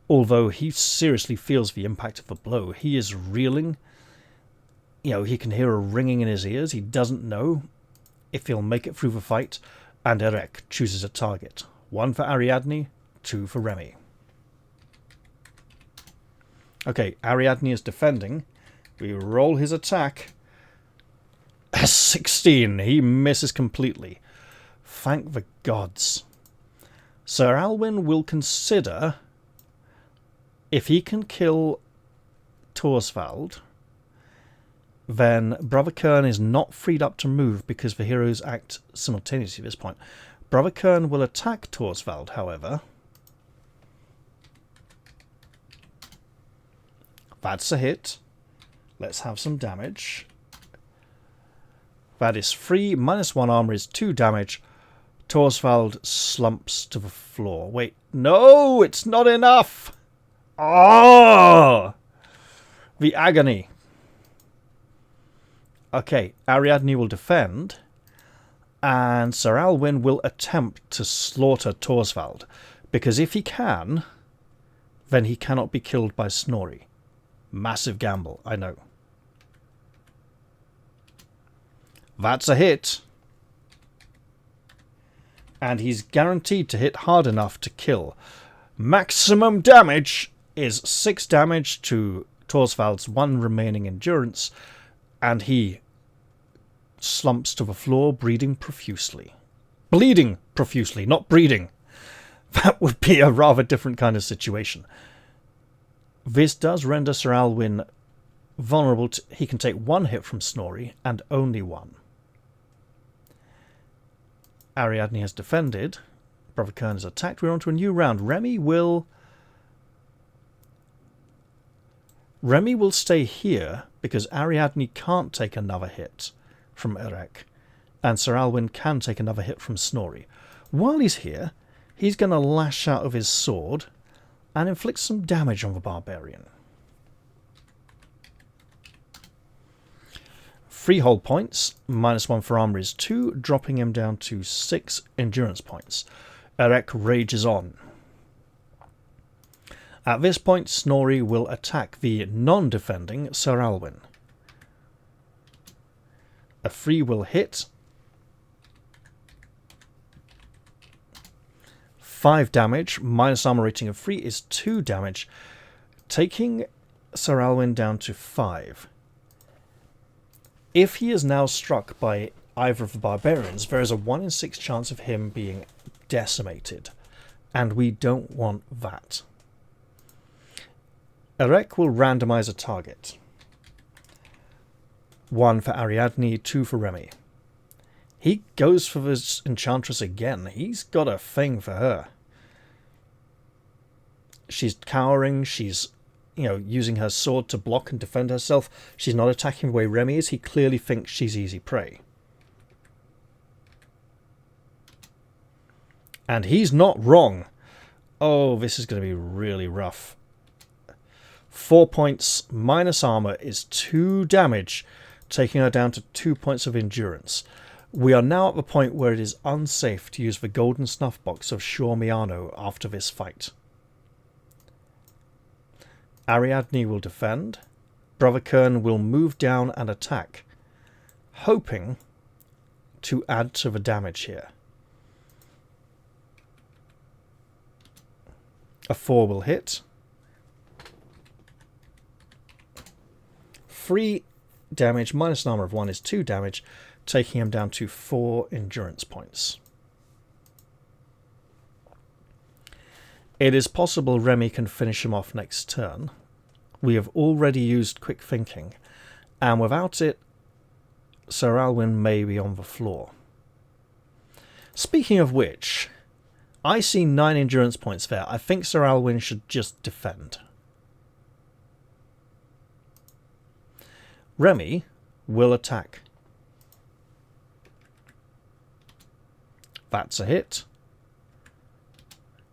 Although he seriously feels the impact of the blow. He is reeling. You know, he can hear a ringing in his ears. He doesn't know if he'll make it through the fight. And Erek chooses a target. 1 for Ariadne, 2 for Remy. Okay, Ariadne is defending. We roll his attack. 16. He misses completely. Thank the gods. Sir Alwyn will consider if he can kill Torsvald, then Brother Kern is not freed up to move because the heroes act simultaneously at this point. Brother Kern will attack Torsvald, however. That's a hit. Let's have some damage. That is 3, minus 1 armor is 2 damage. Torsvald slumps to the floor. Wait, no, it's not enough! Oh! The agony. Okay, Ariadne will defend, and Sir Alwyn will attempt to slaughter Torsvald, because if he can, then he cannot be killed by Snorri. Massive gamble, I know. That's a hit. And he's guaranteed to hit hard enough to kill. Maximum damage is 6 damage to Torsvald's 1 remaining endurance, and he slumps to the floor, bleeding profusely. Bleeding profusely, not breeding. That would be a rather different kind of situation. This does render Sir Alwyn vulnerable to... He can take 1 hit from Snorri, and only 1. Ariadne has defended. Brother Kern has attacked. We're on to a new round. Remy will stay here because Ariadne can't take another hit from Erek, and Sir Alwyn can take another hit from Snorri. While he's here, he's going to lash out of his sword and inflict some damage on the barbarian. 3 hold points, minus 1 for armor is 2, dropping him down to 6 endurance points. Erek rages on. At this point, Snorri will attack the non-defending Sir Alwyn. A 3 will hit. 5 damage, minus armor rating of 3 is 2 damage, taking Sir Alwyn down to 5. If he is now struck by either of the barbarians, there is a 1 in 6 chance of him being decimated, and we don't want that. Erek will randomize a target. 1 for Ariadne, 2 for Remy. He goes for this Enchantress again. He's got a thing for her. She's cowering. She's, using her sword to block and defend herself. She's not attacking the way Remy is. He clearly thinks she's easy prey. And he's not wrong. Oh, this is going to be really rough. 4 points minus armor is 2 damage, taking her down to 2 points of endurance. We are now at the point where it is unsafe to use the golden snuff box of Shor Miano after this fight. Ariadne will defend. Brother Kern will move down and attack, hoping to add to the damage here. A 4 will hit. 3 damage minus an armor of 1 is 2 damage, taking him down to 4 endurance points. It is possible Remy can finish him off next turn. We have already used quick thinking, and without it, Sir Alwyn may be on the floor. Speaking of which, I see 9 endurance points there. I think Sir Alwyn should just defend. Remy will attack. That's a hit.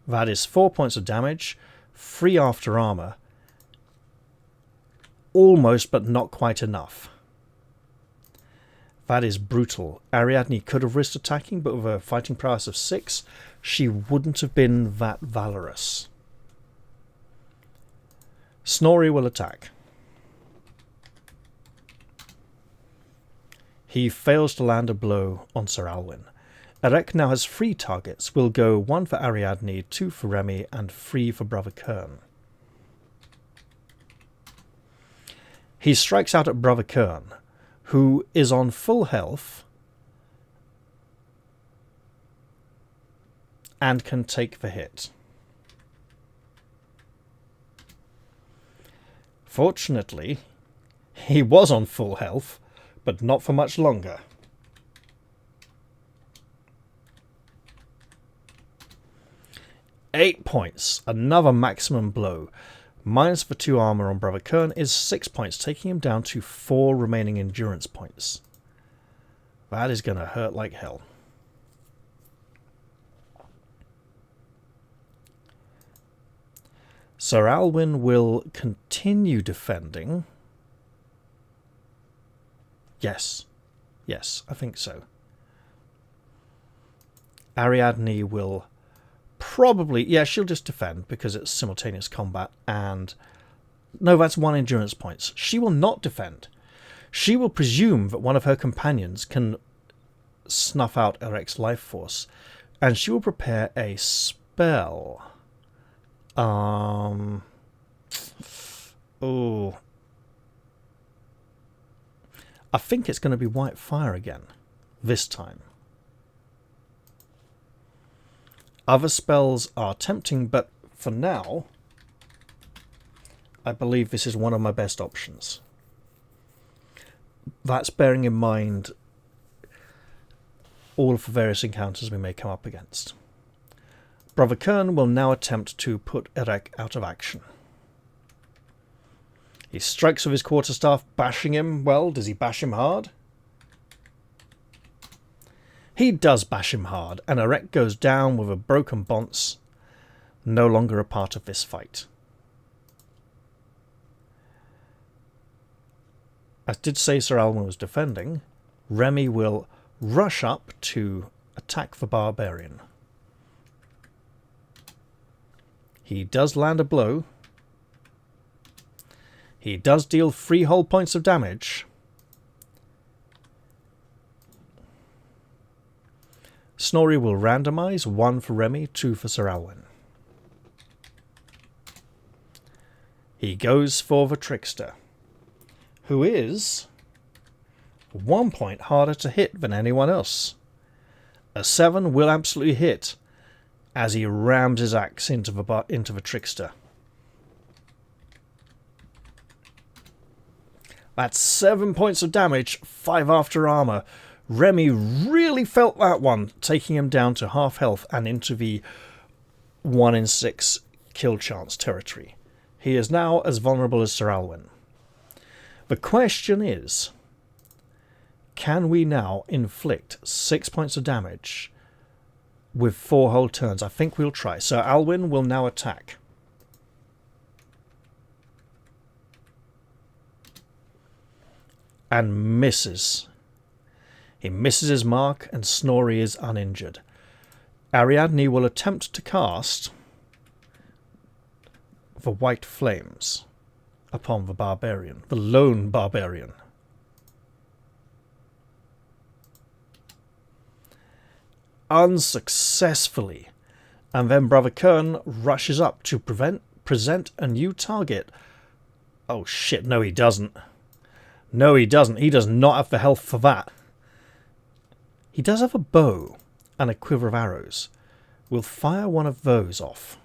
That is 4 points of damage, 3 after armor. Almost, but not quite enough. That is brutal. Ariadne could have risked attacking, but with a fighting prowess of 6, she wouldn't have been that valorous. Snorri will attack. He fails to land a blow on Sir Alwyn. Erek now has 3 targets. We'll go 1 for Ariadne, 2 for Remy, and 3 for Brother Kern. He strikes out at Brother Kern, who is on full health and can take the hit. Fortunately, he was on full health, but not for much longer. Eight points, another maximum blow. Minus the 2 armor on Brother Kern is 6 points, taking him down to 4 remaining endurance points. That is going to hurt like hell. Sir Alwyn will continue defending. Yes, I think so. Ariadne will probably, she'll just defend because it's simultaneous combat, and no, that's 1 endurance points. She will not defend. She will presume that one of her companions can snuff out Erek's life force, and she will prepare a spell. Oh, I think it's going to be white fire again this time. Other spells are tempting, but for now, I believe this is one of my best options. That's bearing in mind all of the various encounters we may come up against. Brother Kern will now attempt to put Erek out of action. He strikes with his quarterstaff, bashing him. Well, does he bash him hard? He does bash him hard, and Erek goes down with a broken bonce, no longer a part of this fight. I did say Sir Alwyn was defending. Remy will rush up to attack the Barbarian. He does land a blow. He does deal 3 whole points of damage. Snorri will randomize, 1 for Remy, 2 for Sir Alwyn. He goes for the Trickster, who is 1 point harder to hit than anyone else. A 7 will absolutely hit as he rams his axe into the Trickster. That's 7 points of damage, 5 after armor. Remy really felt that one, taking him down to half health and into the 1 in 6 kill chance territory. He is now as vulnerable as Sir Alwyn. The question is, can we now inflict 6 points of damage with 4 whole turns? I think we'll try. Sir Alwyn will now attack. And misses. He misses his mark, and Snorri is uninjured. Ariadne will attempt to cast the white flames upon the barbarian, the lone barbarian. Unsuccessfully. And then Brother Kern rushes up to present a new target. Oh shit, no he doesn't. No he doesn't. He does not have the health for that. He does have a bow and a quiver of arrows. We'll fire one of those off.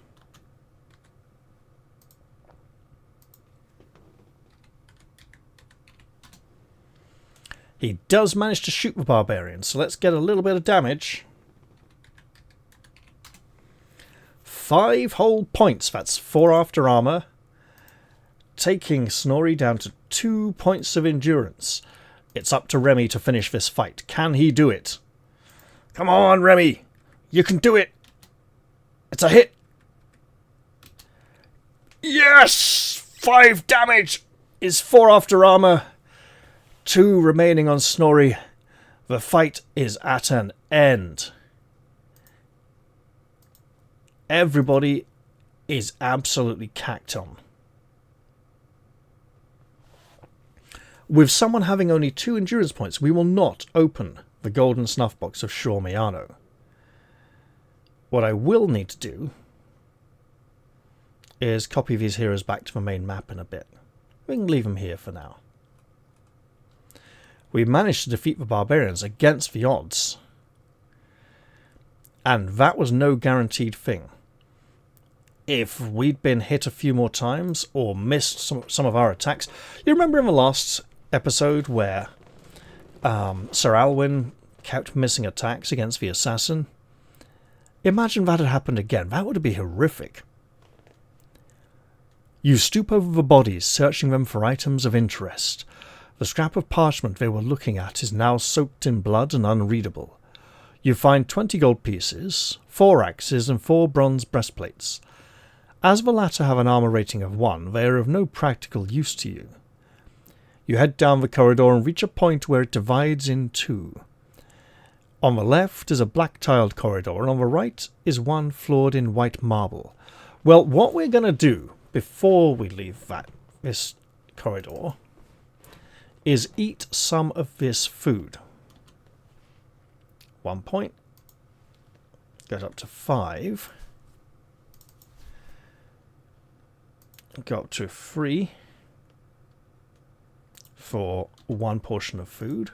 He does manage to shoot the barbarian, so let's get a little bit of damage. 5 whole points, that's 4 after armor, taking Snorri down to 2 points of endurance. It's up to Remy to finish this fight. Can he do it? Come on, Remy! You can do it! It's a hit! Yes! 5 damage is 4 after armor. 2 remaining on Snorri. The fight is at an end. Everybody is absolutely cacked on. With someone having only 2 endurance points, we will not open the golden snuff box of Shor Miano. What I will need to do is copy these heroes back to the main map in a bit. We can leave them here for now. We managed to defeat the barbarians against the odds. And that was no guaranteed thing. If we'd been hit a few more times or missed some of our attacks... You remember in the last episode where Sir Alwyn kept missing attacks against the assassin? Imagine that had happened again. That would be horrific. You stoop over the bodies, searching them for items of interest. The scrap of parchment they were looking at is now soaked in blood and unreadable. You find 20 gold pieces, 4 axes and 4 bronze breastplates. As the latter have an armor rating of 1, they are of no practical use to you. You head down the corridor and reach a point where it divides in 2. On the left is a black-tiled corridor, and on the right is one floored in white marble. Well, what we're going to do before we leave this corridor is eat some of this food. 1 point. Goes up to 5. Go up to 3 for 1 portion of food.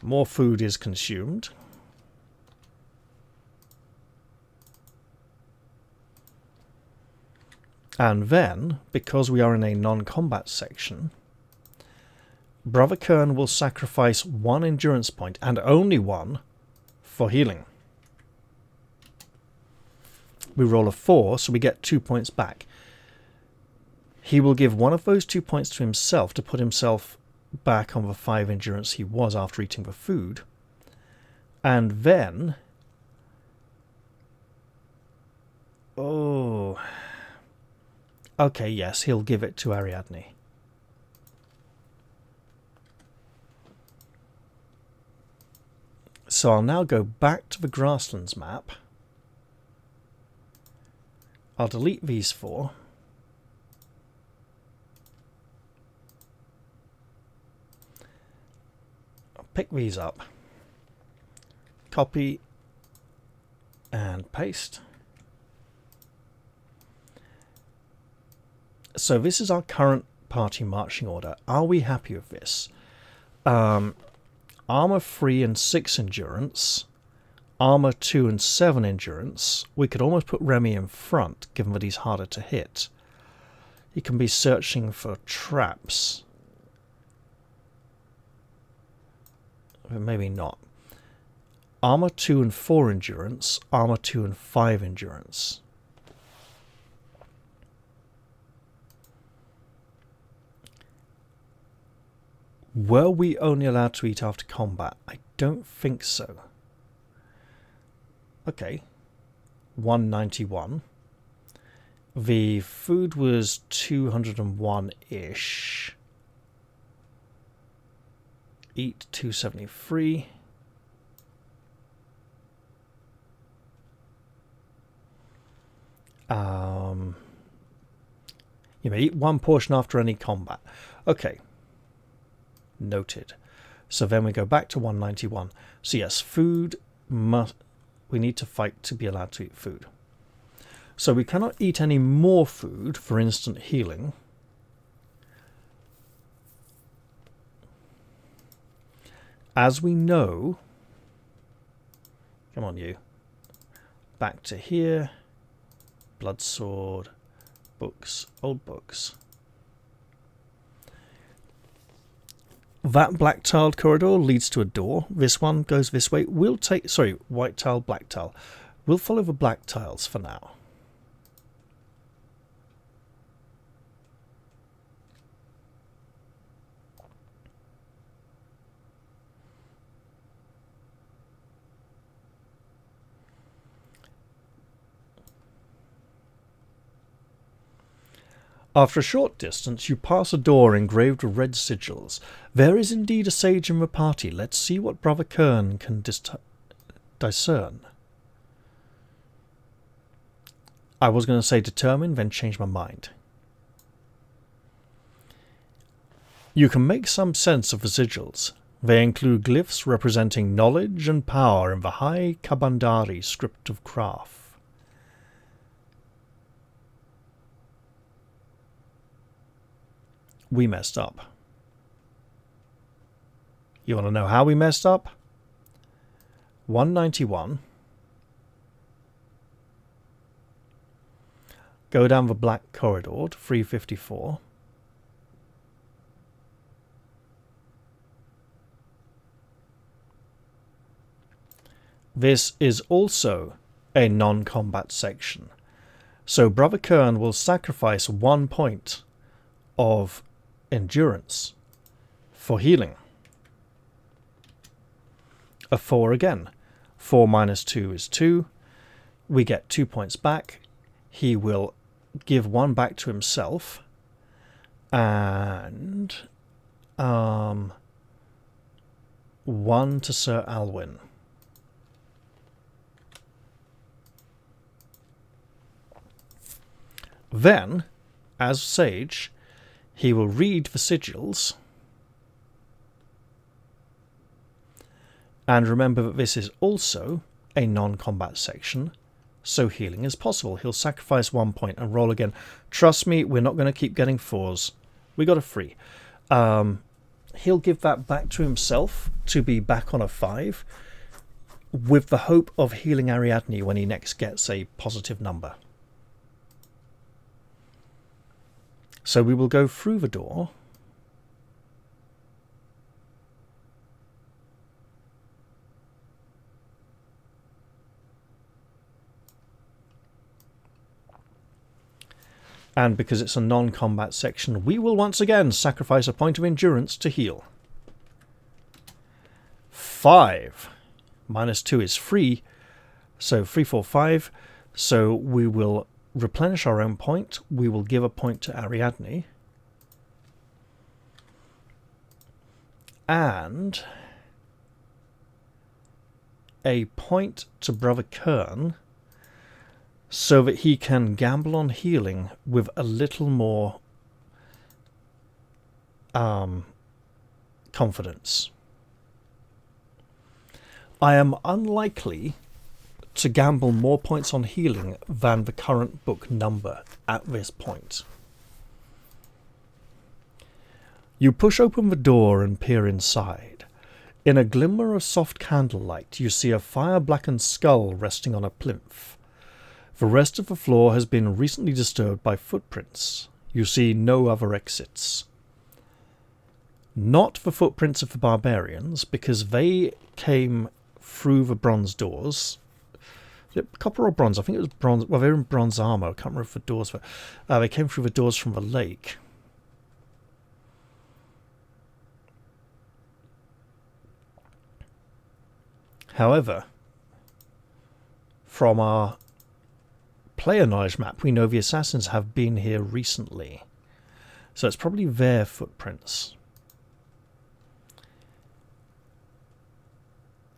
More food is consumed. And then, because we are in a non-combat section, Brother Kern will sacrifice 1 endurance point, and only 1, for healing. We roll a 4, so we get 2 points back. He will give 1 of those 2 points to himself to put himself back on the 5 endurance he was after eating the food. And then... Oh... Okay, yes, he'll give it to Ariadne. So I'll now go back to the Grasslands map. I'll delete these 4. I'll pick these up. Copy and paste. So this is our current party marching order. Are we happy with this? Armor 3 and 6 endurance. Armor 2 and 7 endurance. We could almost put Remy in front, given that he's harder to hit. He can be searching for traps. But maybe not. Armor 2 and 4 endurance, armor 2 and 5 endurance. Were we only allowed to eat after combat? I don't think so. Okay. 191. The food was 201-ish. Eat 273. You may eat one portion after any combat. Okay. Noted. So then we go back to 191. So yes, food must... We need to fight to be allowed to eat food. So we cannot eat any more food for instant healing. As we know... Come on, you. Back to here. Blood sword. Books. Old books. That black tiled corridor leads to a door. This one goes this way. We'll take... Sorry, white tile, black tile. We'll follow the black tiles for now. After a short distance, you pass a door engraved with red sigils. There is indeed a sage in the party. Let's see what Brother Kern can discern. I was going to say determine, then change my mind. You can make some sense of the sigils. They include glyphs representing knowledge and power in the High Kabandari script of Krarth. We messed up. You want to know how we messed up? 191. Go down the black corridor to 354. This is also a non-combat section. So Brother Kern will sacrifice 1 point of endurance for healing. A 4 again. 4 minus 2 is 2. We get 2 points back. He will give 1 back to himself. And 1 to Sir Alwyn. Then, as Sage, he will read the sigils. And remember that this is also a non-combat section, so healing is possible. He'll sacrifice 1 point and roll again. Trust me, we're not going to keep getting 4s. We got a 3. He'll give that back to himself to be back on a 5, with the hope of healing Ariadne when he next gets a positive number. So we will go through the door. And because it's a non-combat section, we will once again sacrifice a point of endurance to heal. 5. Minus 2 is 3. So 3, 4, 5. So we will replenish our own point. We will give a point to Ariadne. And a point to Brother Kern, so that he can gamble on healing with a little more confidence. I am unlikely to gamble more points on healing than the current book number at this point. You push open the door and peer inside. In a glimmer of soft candlelight, you see a fire-blackened skull resting on a plinth. The rest of the floor has been recently disturbed by footprints. You see no other exits. Not the footprints of the barbarians, because they came through the bronze doors. Is it copper or bronze? I think it was bronze. Well, they're in bronze armor. I can't remember if the doors were. They came through the doors from the lake. However, from our player knowledge map, we know the assassins have been here recently. So it's probably their footprints.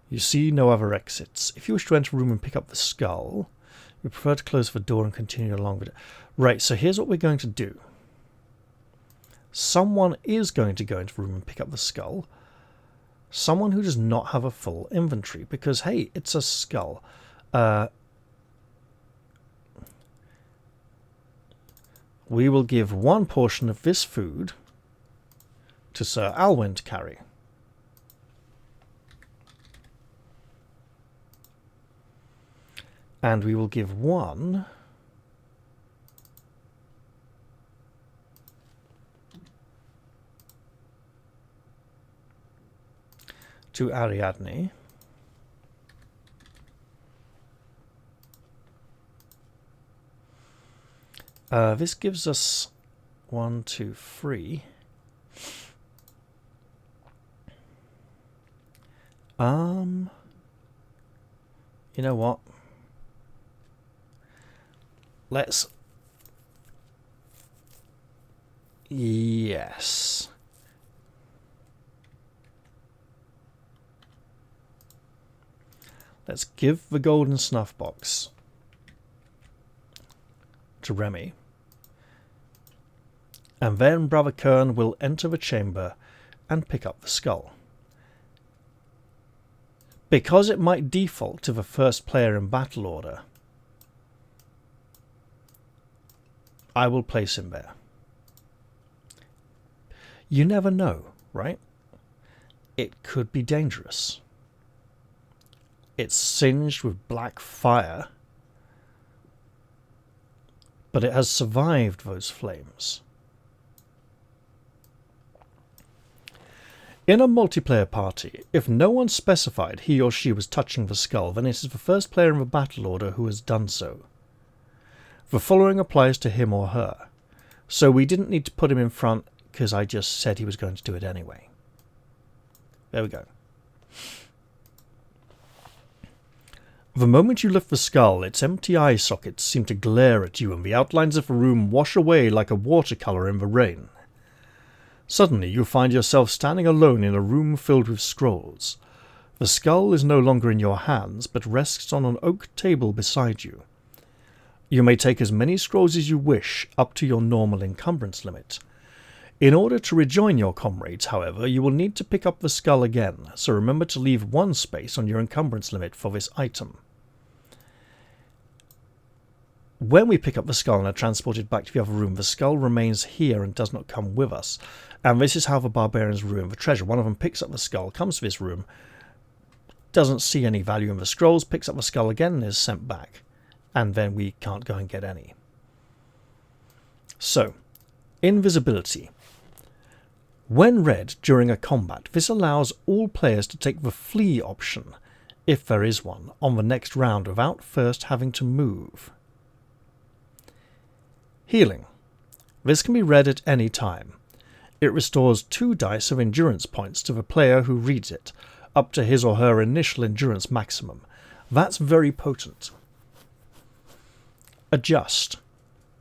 You see no other exits. If you wish to enter a room and pick up the skull, we prefer to close the door and continue along with it. Right, so here's what we're going to do. Someone is going to go into the room and pick up the skull. Someone who does not have a full inventory, because, hey, it's a skull. We will give one portion of this food to Sir Alwyn to carry. And we will give one to Ariadne. This gives us 1, 2, 3. You know what? Let's... Yes. Let's give the golden snuff box to Remy. And then Brother Kern will enter the chamber and pick up the skull. Because it might default to the first player in battle order, I will place him there. You never know, right? It could be dangerous. It's singed with black fire, but it has survived those flames. In a multiplayer party, if no one specified he or she was touching the skull, then it is the first player in the battle order who has done so. The following applies to him or her, so we didn't need to put him in front because I just said he was going to do it anyway. There we go. The moment you lift the skull, its empty eye sockets seem to glare at you and the outlines of the room wash away like a watercolour in the rain. Suddenly you find yourself standing alone in a room filled with scrolls. The skull is no longer in your hands, but rests on an oak table beside you. You may take as many scrolls as you wish, up to your normal encumbrance limit. In order to rejoin your comrades, however, you will need to pick up the skull again, so remember to leave one space on your encumbrance limit for this item. When we pick up the skull and are transported back to the other room, the skull remains here and does not come with us. And this is how the barbarians ruin the treasure. One of them picks up the skull, comes to this room, doesn't see any value in the scrolls, picks up the skull again and is sent back. And then we can't go and get any. So, invisibility. When read during a combat, this allows all players to take the flee option, if there is one, on the next round without first having to move. Healing. This can be read at any time. It restores 2 dice of endurance points to the player who reads it, up to his or her initial endurance maximum. That's very potent. Adjust.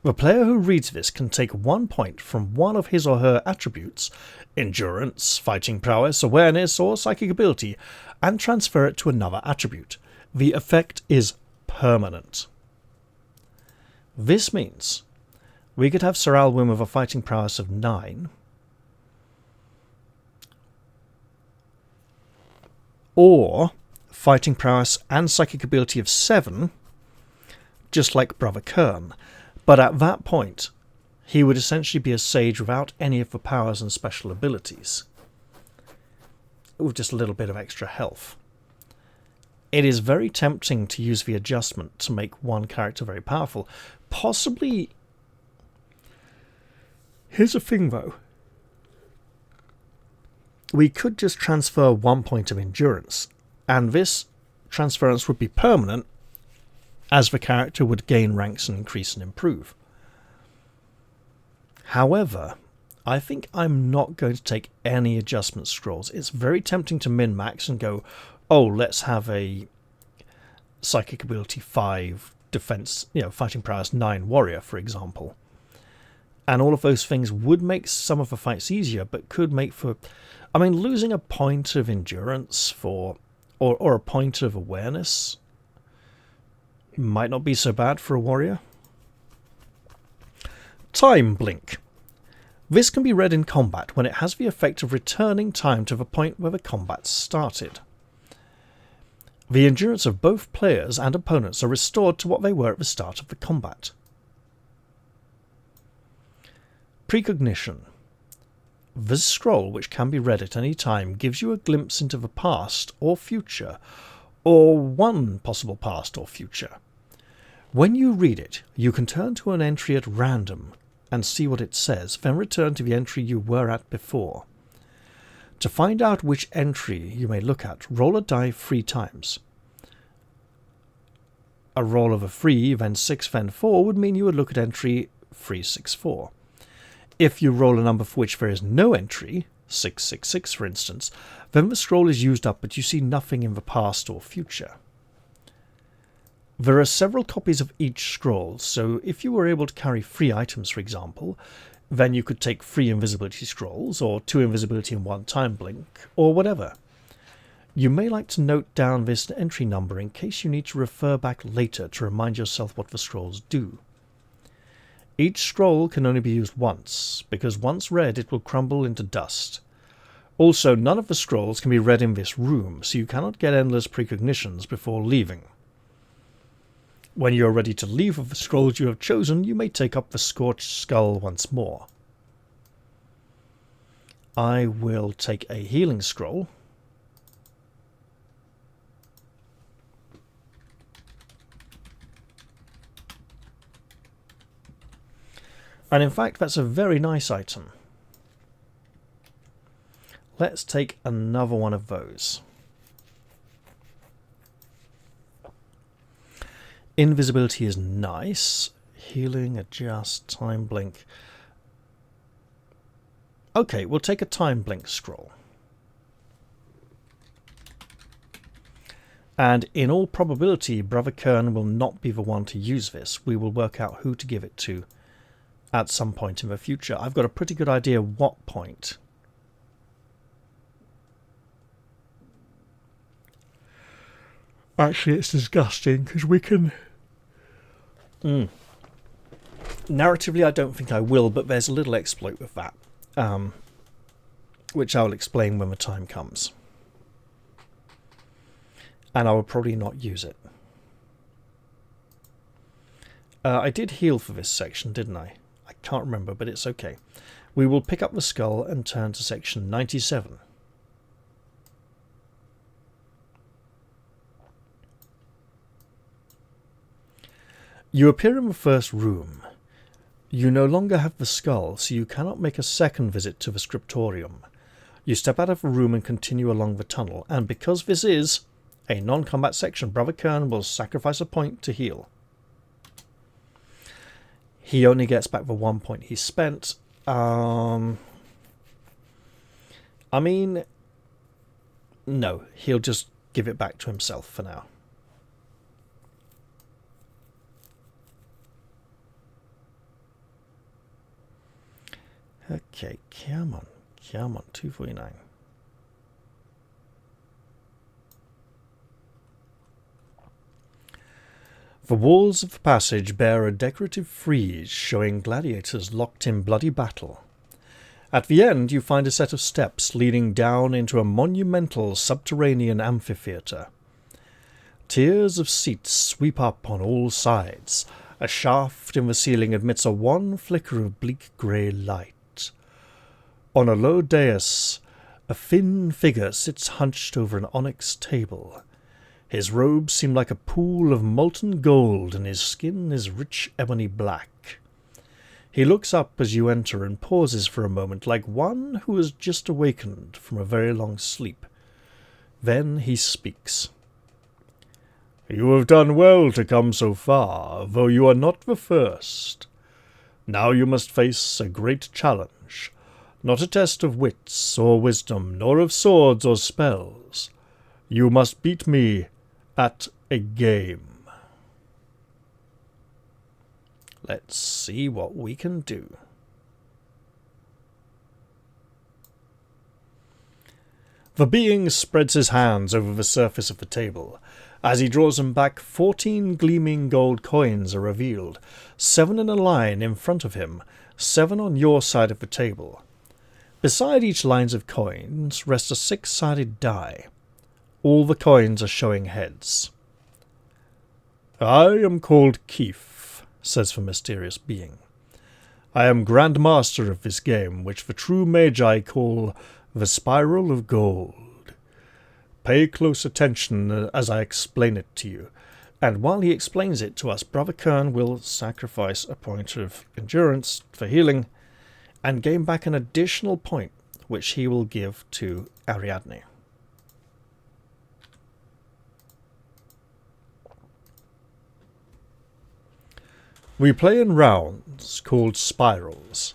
The player who reads this can take 1 point from one of his or her attributes, endurance, fighting prowess, awareness, or psychic ability, and transfer it to another attribute. The effect is permanent. This means we could have Sir Alwyn with a fighting prowess of 9, or fighting prowess and psychic ability of 7, just like Brother Kern. But at that point, he would essentially be a sage without any of the powers and special abilities, with just a little bit of extra health. It is very tempting to use the adjustment to make one character very powerful. Possibly... Here's a thing, though. We could just transfer 1 point of endurance, and this transference would be permanent, as the character would gain ranks and increase and improve. However, I think I'm not going to take any adjustment scrolls. It's very tempting to min-max and go, oh, let's have a psychic ability 5, defense, fighting prowess 9 warrior, for example. And all of those things would make some of the fights easier, but could make for... losing a point of endurance or a point of awareness might not be so bad for a warrior. Time Blink. This can be read in combat when it has the effect of returning time to the point where the combat started. The endurance of both players and opponents are restored to what they were at the start of the combat. Precognition. This scroll, which can be read at any time, gives you a glimpse into the past or future, or one possible past or future. When you read it, you can turn to an entry at random and see what it says, then return to the entry you were at before. To find out which entry you may look at, roll a die 3 times. A roll of a 3, then 6, then 4 would mean you would look at entry 364. If you roll a number for which there is no entry, 666 for instance, then the scroll is used up but you see nothing in the past or future. There are several copies of each scroll, so if you were able to carry 3 items, for example, then you could take 3 invisibility scrolls, or 2 invisibility and 1 time blink, or whatever. You may like to note down this entry number in case you need to refer back later to remind yourself what the scrolls do. Each scroll can only be used once, because once read it will crumble into dust. Also, none of the scrolls can be read in this room, so you cannot get endless precognitions before leaving. When you are ready to leave of the scrolls you have chosen, you may take up the Scorched Skull once more. I will take a healing scroll. And in fact, that's a very nice item. Let's take another one of those. Invisibility is nice. Healing, adjust, time blink. Okay, we'll take a time blink scroll. And in all probability, Brother Kern will not be the one to use this. We will work out who to give it to at some point in the future. I've got a pretty good idea what point. Actually, it's disgusting, because we can... Narratively, I don't think I will, but there's a little exploit with that, which I'll explain when the time comes. And I will probably not use it. I did heal for this section, didn't I? I can't remember, but it's okay. We will pick up the skull and turn to section 97. You appear in the first room. You no longer have the skull, so you cannot make a second visit to the scriptorium. You step out of the room and continue along the tunnel, and because this is a non-combat section, Brother Kern will sacrifice a point to heal. He only gets back the 1 point he spent. No, he'll just give it back to himself for now. Okay, come on, 249. The walls of the passage bear a decorative frieze showing gladiators locked in bloody battle. At the end you find a set of steps leading down into a monumental subterranean amphitheatre. Tiers of seats sweep up on all sides. A shaft in the ceiling admits a wan flicker of bleak grey light. On a low dais, a thin figure sits hunched over an onyx table. His robes seem like a pool of molten gold, and his skin is rich ebony black. He looks up as you enter and pauses for a moment like one who has just awakened from a very long sleep. Then he speaks. You have done well to come so far, though you are not the first. Now you must face a great challenge, not a test of wits or wisdom, nor of swords or spells. You must beat me at a game. Let's see what we can do. The being spreads his hands over the surface of the table. As he draws them back, 14 gleaming gold coins are revealed, 7 in a line in front of him, 7 on your side of the table. Beside each line of coins rests a 6-sided die. All the coins are showing heads. I am called Keith, says the mysterious being. I am Grand Master of this game, which the true Magi call the Spiral of Gold. Pay close attention as I explain it to you. And while he explains it to us, Brother Kern will sacrifice a point of endurance for healing and gain back an additional point, which he will give to Ariadne. We play in rounds called spirals.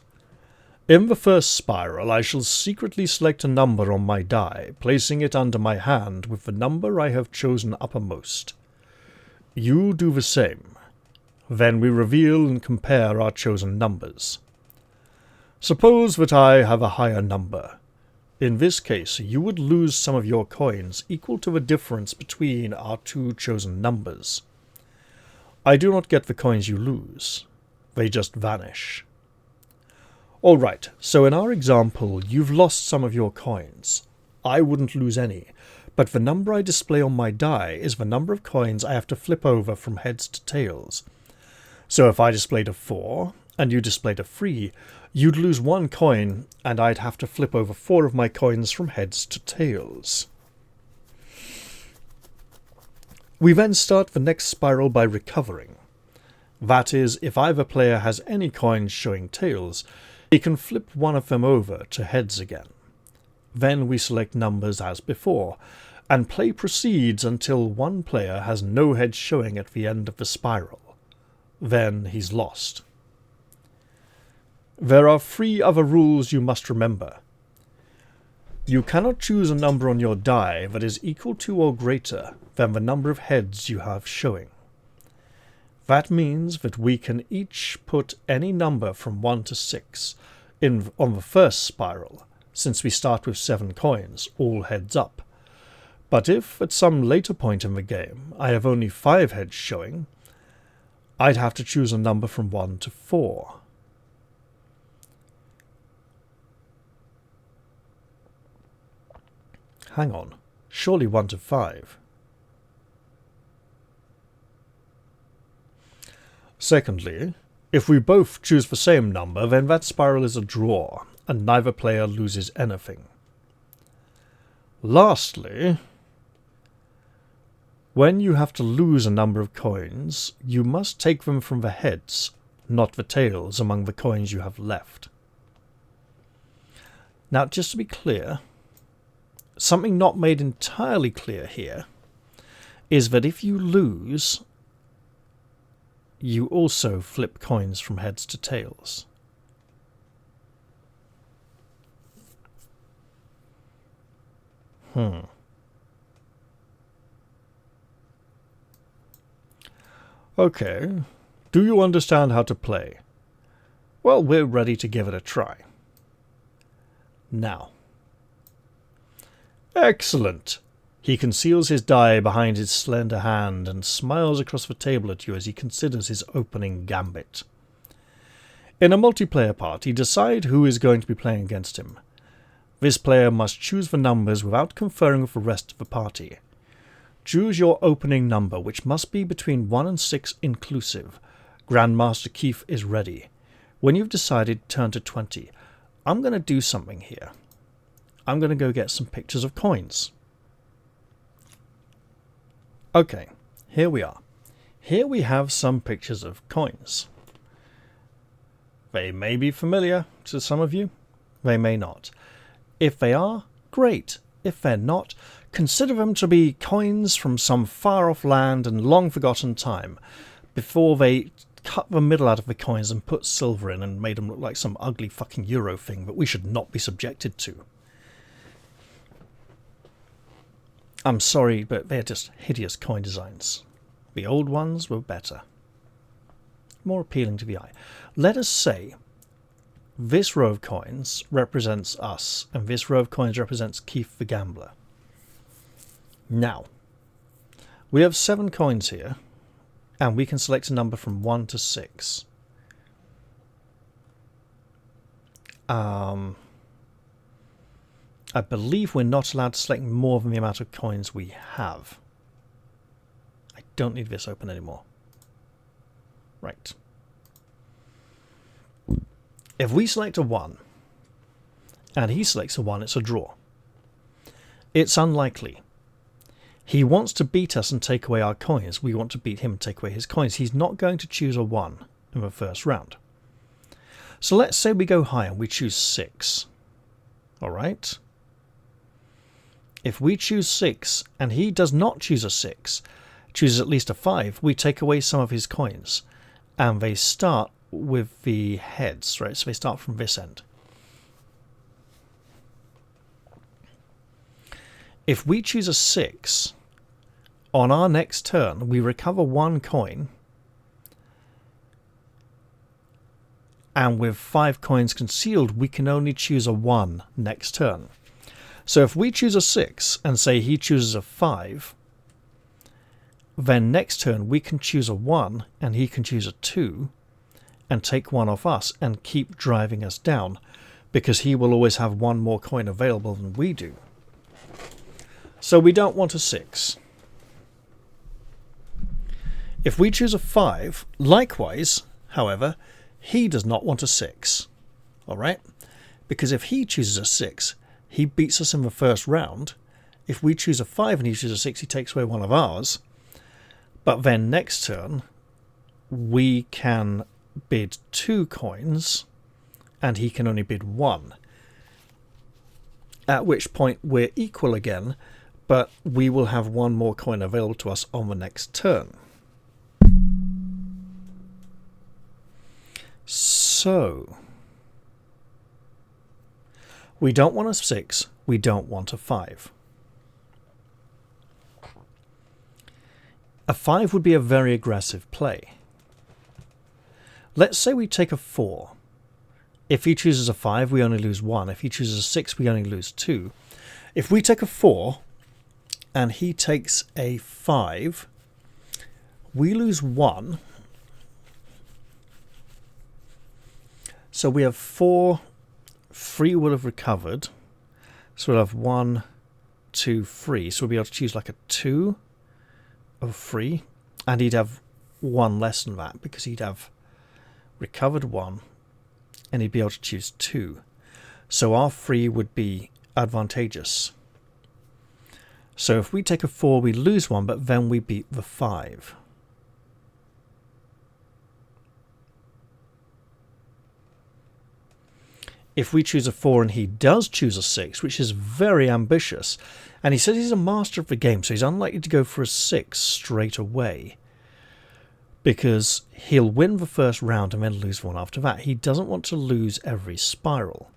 In the first spiral, I shall secretly select a number on my die, placing it under my hand with the number I have chosen uppermost. You do the same. Then we reveal and compare our chosen numbers. Suppose that I have a higher number. In this case, you would lose some of your coins equal to the difference between our two chosen numbers. I do not get the coins you lose. They just vanish. Alright, so in our example, you've lost some of your coins. I wouldn't lose any, but the number I display on my die is the number of coins I have to flip over from heads to tails. So if I displayed a 4, and you displayed a 3, you'd lose 1 coin, and I'd have to flip over 4 of my coins from heads to tails. We then start the next spiral by recovering. That is, if either player has any coins showing tails, he can flip one of them over to heads again. Then we select numbers as before, and play proceeds until one player has no heads showing at the end of the spiral. Then he's lost. There are 3 other rules you must remember. You cannot choose a number on your die that is equal to or greater than the number of heads you have showing. That means that we can each put any number from 1 to 6 on the first spiral, since we start with 7 coins, all heads up. But if, at some later point in the game, I have only 5 heads showing, I'd have to choose a number from 1 to 4. Hang on, surely 1 to 5. Secondly, if we both choose the same number, then that spiral is a draw, and neither player loses anything. Lastly, when you have to lose a number of coins, you must take them from the heads, not the tails, among the coins you have left. Now, just to be clear, something not made entirely clear here is that if you lose, you also flip coins from heads to tails. Okay, do you understand how to play? Well, we're ready to give it a try. Now. Excellent! He conceals his die behind his slender hand and smiles across the table at you as he considers his opening gambit. In a multiplayer party, decide who is going to be playing against him. This player must choose the numbers without conferring with the rest of the party. Choose your opening number, which must be between 1 and 6 inclusive. Grandmaster Keith is ready. When you've decided, turn to 20. I'm going to do something here. I'm going to go get some pictures of coins. Okay, here we are. Here we have some pictures of coins. They may be familiar to some of you. They may not. If they are, great. If they're not, Consider them to be coins from some far-off land and long-forgotten time, before they cut the middle out of the coins and put silver in and made them look like some ugly fucking euro thing that we should not be subjected to. I'm sorry, but they're just hideous coin designs. The old ones were better. More appealing to the eye. Let us say this row of coins represents us, and this row of coins represents Keith the Gambler. Now, we have 7 coins here, and we can select a number from 1 to 6. I believe we're not allowed to select more than the amount of coins we have. I don't need this open anymore. Right. If we select a 1, and he selects a 1, it's a draw. It's unlikely. He wants to beat us and take away our coins. We want to beat him and take away his coins. He's not going to choose a 1 in the first round. So let's say we go high and we choose 6. Alright? If we choose 6 and he does not choose a 6, chooses at least a 5, we take away some of his coins. And they start with the heads, right? So they start from this end. If we choose a 6, on our next turn, we recover 1 coin. And with 5 coins concealed, we can only choose a 1 next turn. So if we choose a 6 and say he chooses a 5, then next turn we can choose a 1 and he can choose a 2 and take 1 off us and keep driving us down, because he will always have 1 more coin available than we do. So we don't want a 6. If we choose a 5, likewise, however, he does not want a 6. Alright? Because if he chooses a 6, he beats us in the first round. If we choose a 5 and he chooses a 6, he takes away 1 of ours. But then next turn, we can bid 2 coins, and he can only bid 1. At which point we're equal again, but we will have 1 more coin available to us on the next turn. So, we don't want a 6, we don't want a 5. A 5 would be a very aggressive play. Let's say we take a 4. If he chooses a 5, we only lose 1. If he chooses a 6, we only lose 2. If we take a 4, and he takes a 5, we lose 1. So we have 4 3 would have recovered. So we'll have 1, 2, 3. So we'll be able to choose like a 2 of 3. And he'd have 1 less than that because he'd have recovered 1. And he'd be able to choose 2. So our 3 would be advantageous. So if we take a 4, we lose 1, but then we beat the 5. If we choose a 4 and he does choose a 6, which is very ambitious, and he says he's a master of the game, so he's unlikely to go for a 6 straight away, because he'll win the first round and then lose 1 after that. He doesn't want to lose every spiral.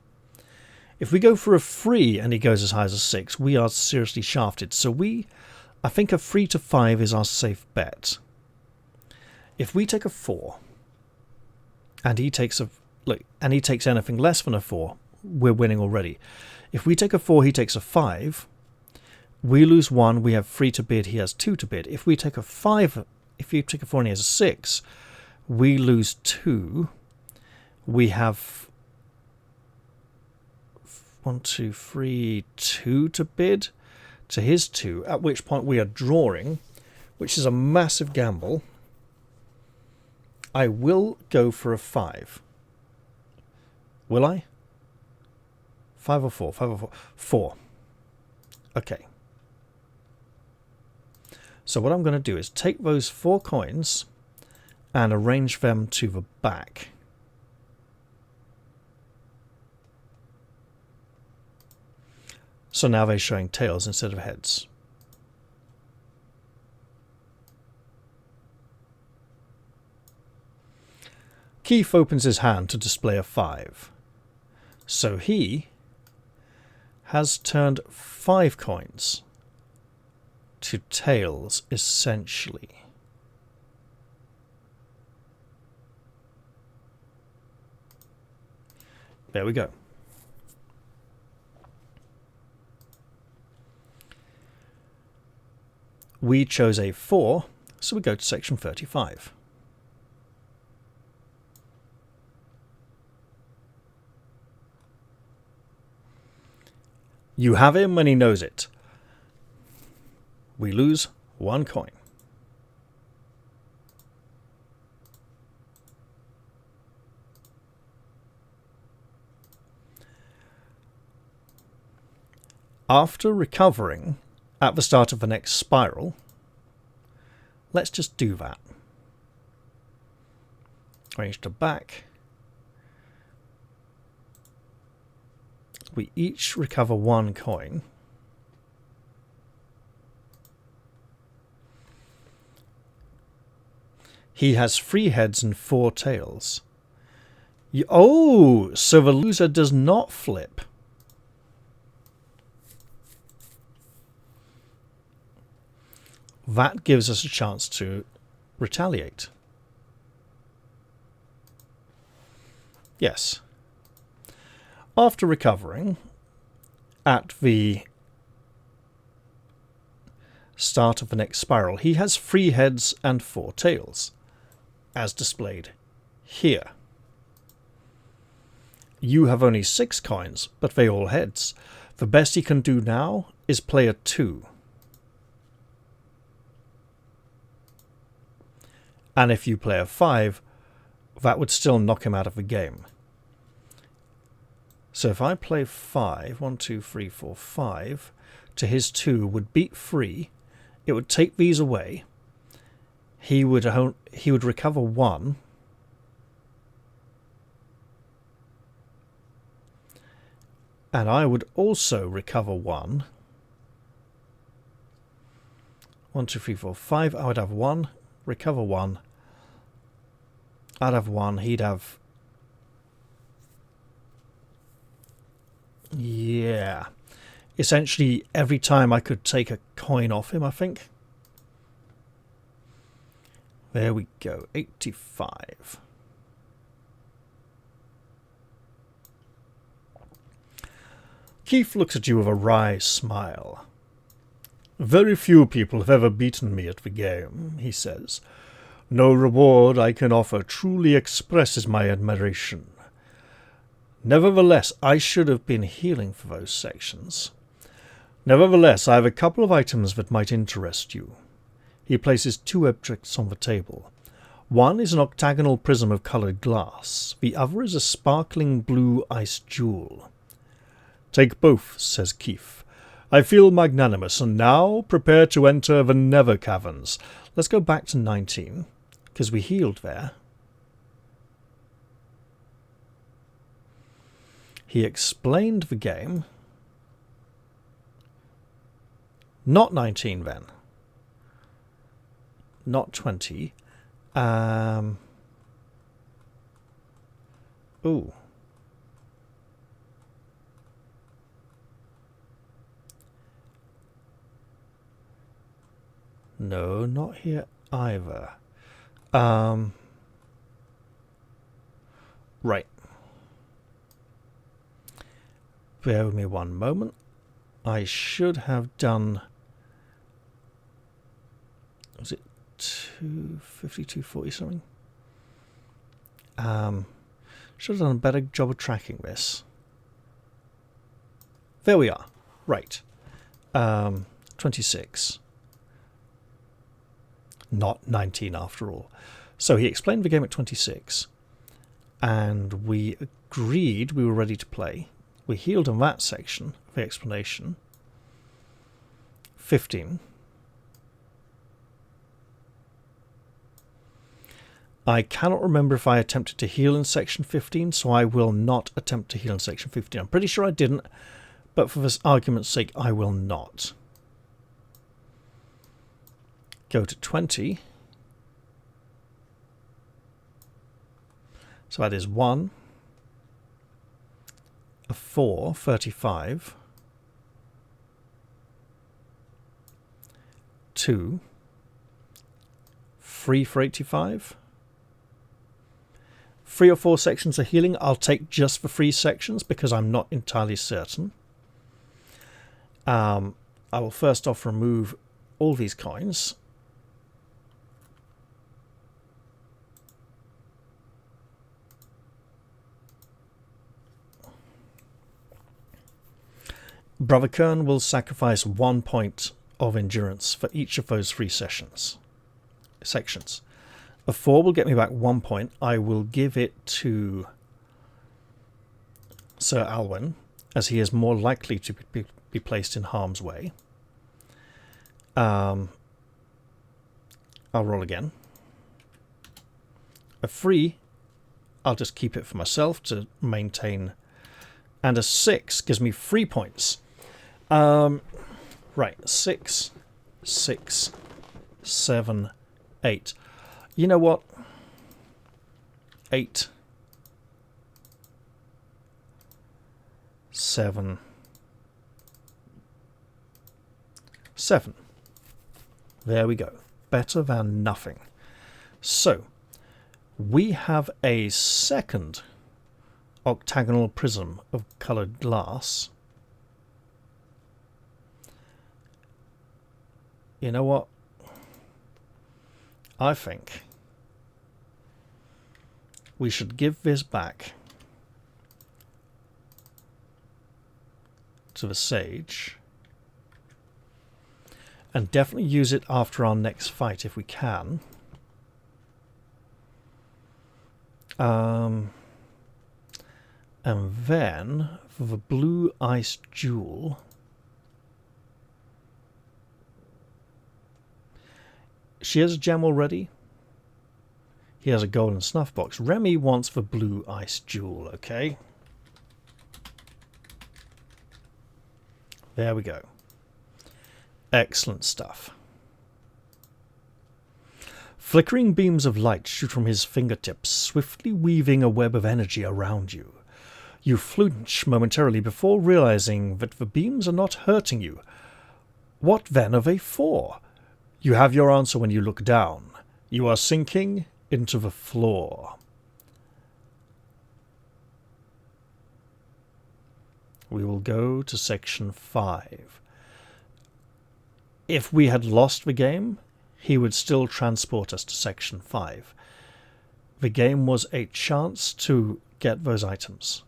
If we go for a 3 and he goes as high as a 6, we are seriously shafted. So I think a 3 to 5 is our safe bet. If we take a 4 and he takes anything less than a 4, we're winning already. If we take a 4, he takes a 5, we lose 1, we have 3 to bid, he has 2 to bid. If we take a 5, if you take a 4 and he has a 6, we lose 2, we have 1, 2, 3, 2 to bid to his 2, at which point we are drawing, which is a massive gamble. I will go for a 5. Will I? 5 or 4? 5 or 4? 4. Okay. So what I'm going to do is take those 4 coins and arrange them to the back. So now they're showing tails instead of heads. Keith opens his hand to display a 5. So he has turned 5 coins to tails, essentially. There we go. We chose a 4, so we go to section 35. You have him when he knows it. We lose 1 coin. After recovering at the start of the next spiral, let's just do that. Range to back. We each recover 1 coin. He has 3 heads and 4 tails. Oh, so the loser does not flip. That gives us a chance to retaliate. Yes. After recovering at the start of the next spiral, he has 3 heads and 4 tails, as displayed here. You have only 6 coins, but they all heads. The best he can do now is play a 2. And if you play a 5, that would still knock him out of the game. So if I play 5, 1, 2, 3, 4, 5, to his 2 would beat 3, it would take these away. He would recover 1. And I would also recover 1. 1, 2, 3, 4, 5. I would have 1, recover 1. I'd have 1, he'd have... Yeah. Essentially, every time I could take a coin off him, I think. There we go, 85. Keith looks at you with a wry smile. Very few people have ever beaten me at the game, he says. No reward I can offer truly expresses my admiration. Nevertheless, I should have been healing for those sections. Nevertheless, I have a couple of items that might interest you. He places 2 objects on the table. One is an octagonal prism of coloured glass. The other is a sparkling blue ice jewel. Take both, says Keith. I feel magnanimous, and now prepare to enter the Nether Caverns. Let's go back to 19, because we healed there. He explained the game. Not 19 then. Not 20. Ooh. No, not here either. Right. Bear with me one moment. I should have done... Was it 250, 240 something? Should have done a better job of tracking this. There we are. Right. 26. Not 19 after all. So he explained the game at 26. And we agreed we were ready to play. We healed in that section of the explanation. 15. I cannot remember if I attempted to heal in section 15, so I will not attempt to heal in section 15. I'm pretty sure I didn't, but for this argument's sake, I will not. Go to 20. So that is 1, a 4, 35, 2, 3 for 85. 3 or 4 sections of healing I'll take just for 3 sections because I'm not entirely certain. I will first off remove all these coins. Brother Kern will sacrifice 1 point of endurance for each of those 3 sections. A 4 will get me back 1 point. I will give it to Sir Alwyn, as he is more likely to be placed in harm's way. I'll roll again. A 3, I'll just keep it for myself to maintain. And a 6 gives me 3 points. Right, 6, 6, 7, 8. You know what? 8, 7, 7. There we go. Better than nothing. So, we have a second octagonal prism of coloured glass. You know what? I think we should give this back to the sage and definitely use it after our next fight if we can. And then for the blue ice jewel, she has a gem already. He has a golden snuff box. Remy wants the blue ice jewel, okay? There we go. Excellent stuff. Flickering beams of light shoot from his fingertips, swiftly weaving a web of energy around you. You flinch momentarily before realizing that the beams are not hurting you. What then are they for? You have your answer when you look down. You are sinking into the floor. We will go to section 5. If we had lost the game, he would still transport us to section 5. The game was a chance to get those items.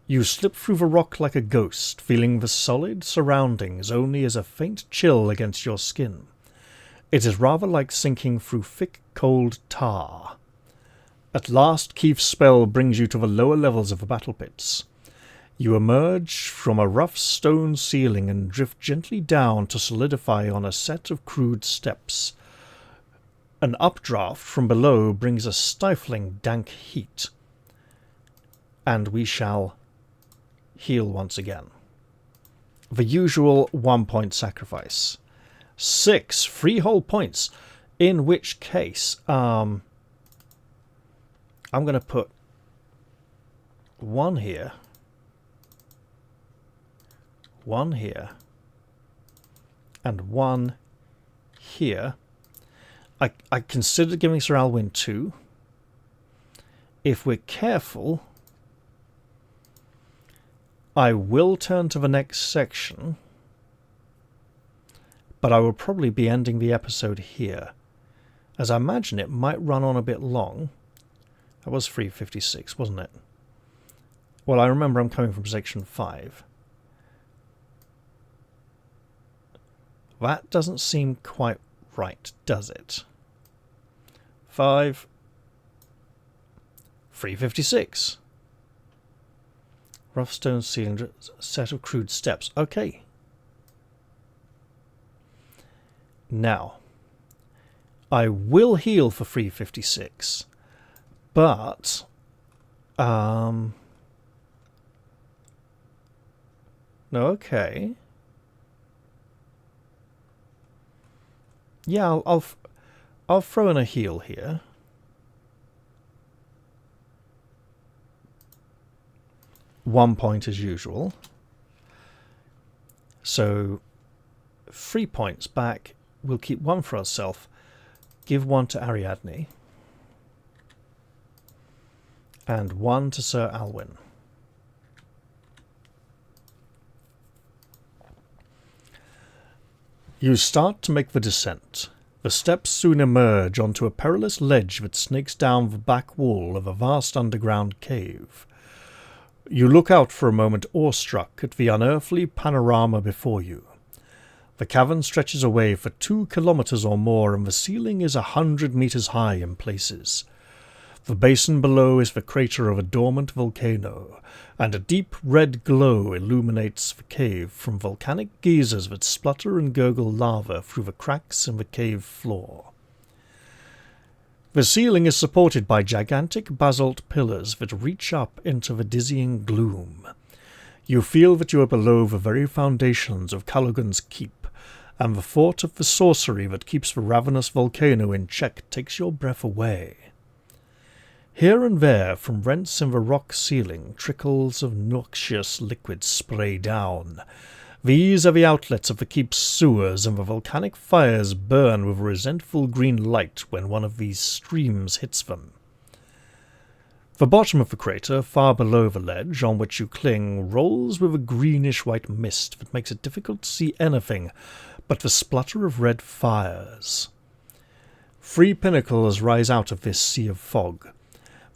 You slip through the rock like a ghost, feeling the solid surroundings only as a faint chill against your skin. It is rather like sinking through thick, cold tar. At last, Keith's spell brings you to the lower levels of the battle pits. You emerge from a rough stone ceiling and drift gently down to solidify on a set of crude steps. An updraft from below brings a stifling, dank heat. And we shall heal once again. The usual 1 point sacrifice. 6 free whole points, in which case I'm going to put 1 here, 1 here, and 1 here. I considered giving Sir Alwyn 2. If we're careful, I will turn to the next section, but I will probably be ending the episode here, as I imagine it might run on a bit long. That was 3:56, wasn't it? Well, I remember I'm coming from section 5. That doesn't seem quite right, does it? 5, 3:56. Rough stone ceiling, set of crude steps. Okay. Now, I will heal for 3:56, but Okay. Yeah, I'll throw in a heal here. One point as usual. So 3 points back. We'll keep one for ourselves. Give one to Ariadne. And one to Sir Alwyn. You start to make the descent. The steps soon emerge onto a perilous ledge that snakes down the back wall of a vast underground cave. You look out for a moment awestruck at the unearthly panorama before you. The cavern stretches away for 2 kilometers or more, and the ceiling is 100 meters high in places. The basin below is the crater of a dormant volcano, and a deep red glow illuminates the cave from volcanic geysers that splutter and gurgle lava through the cracks in the cave floor. The ceiling is supported by gigantic basalt pillars that reach up into the dizzying gloom. You feel that you are below the very foundations of Callaghan's keep, and the thought of the sorcery that keeps the ravenous volcano in check takes your breath away. Here and there, from rents in the rock ceiling, trickles of noxious liquid spray down. These are the outlets of the keep's sewers, and the volcanic fires burn with a resentful green light when one of these streams hits them. The bottom of the crater, far below the ledge on which you cling, rolls with a greenish-white mist that makes it difficult to see anything but the splutter of red fires. 3 pinnacles rise out of this sea of fog.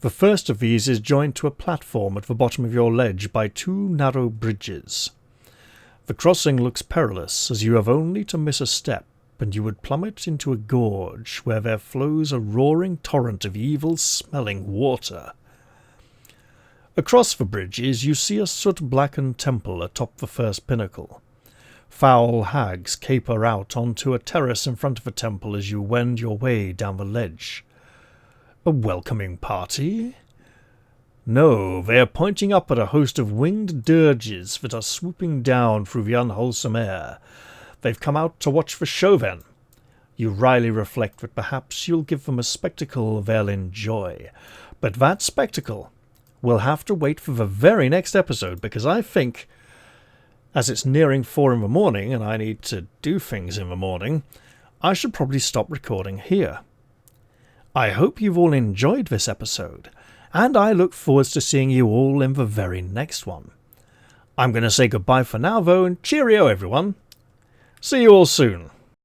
The first of these is joined to a platform at the bottom of your ledge by 2 narrow bridges. The crossing looks perilous, as you have only to miss a step, and you would plummet into a gorge where there flows a roaring torrent of evil-smelling water. Across the bridges you see a soot-blackened temple atop the first pinnacle. Foul hags caper out onto a terrace in front of the temple as you wend your way down the ledge. A welcoming party? No, they are pointing up at a host of winged dirges that are swooping down through the unwholesome air. They've come out to watch the show then. You wryly reflect that perhaps you'll give them a spectacle they'll enjoy. But that spectacle will have to wait for the very next episode, because I think, as it's nearing 4 in the morning and I need to do things in the morning, I should probably stop recording here. I hope you've all enjoyed this episode, and I look forward to seeing you all in the very next one. I'm going to say goodbye for now, though, and cheerio, everyone. See you all soon.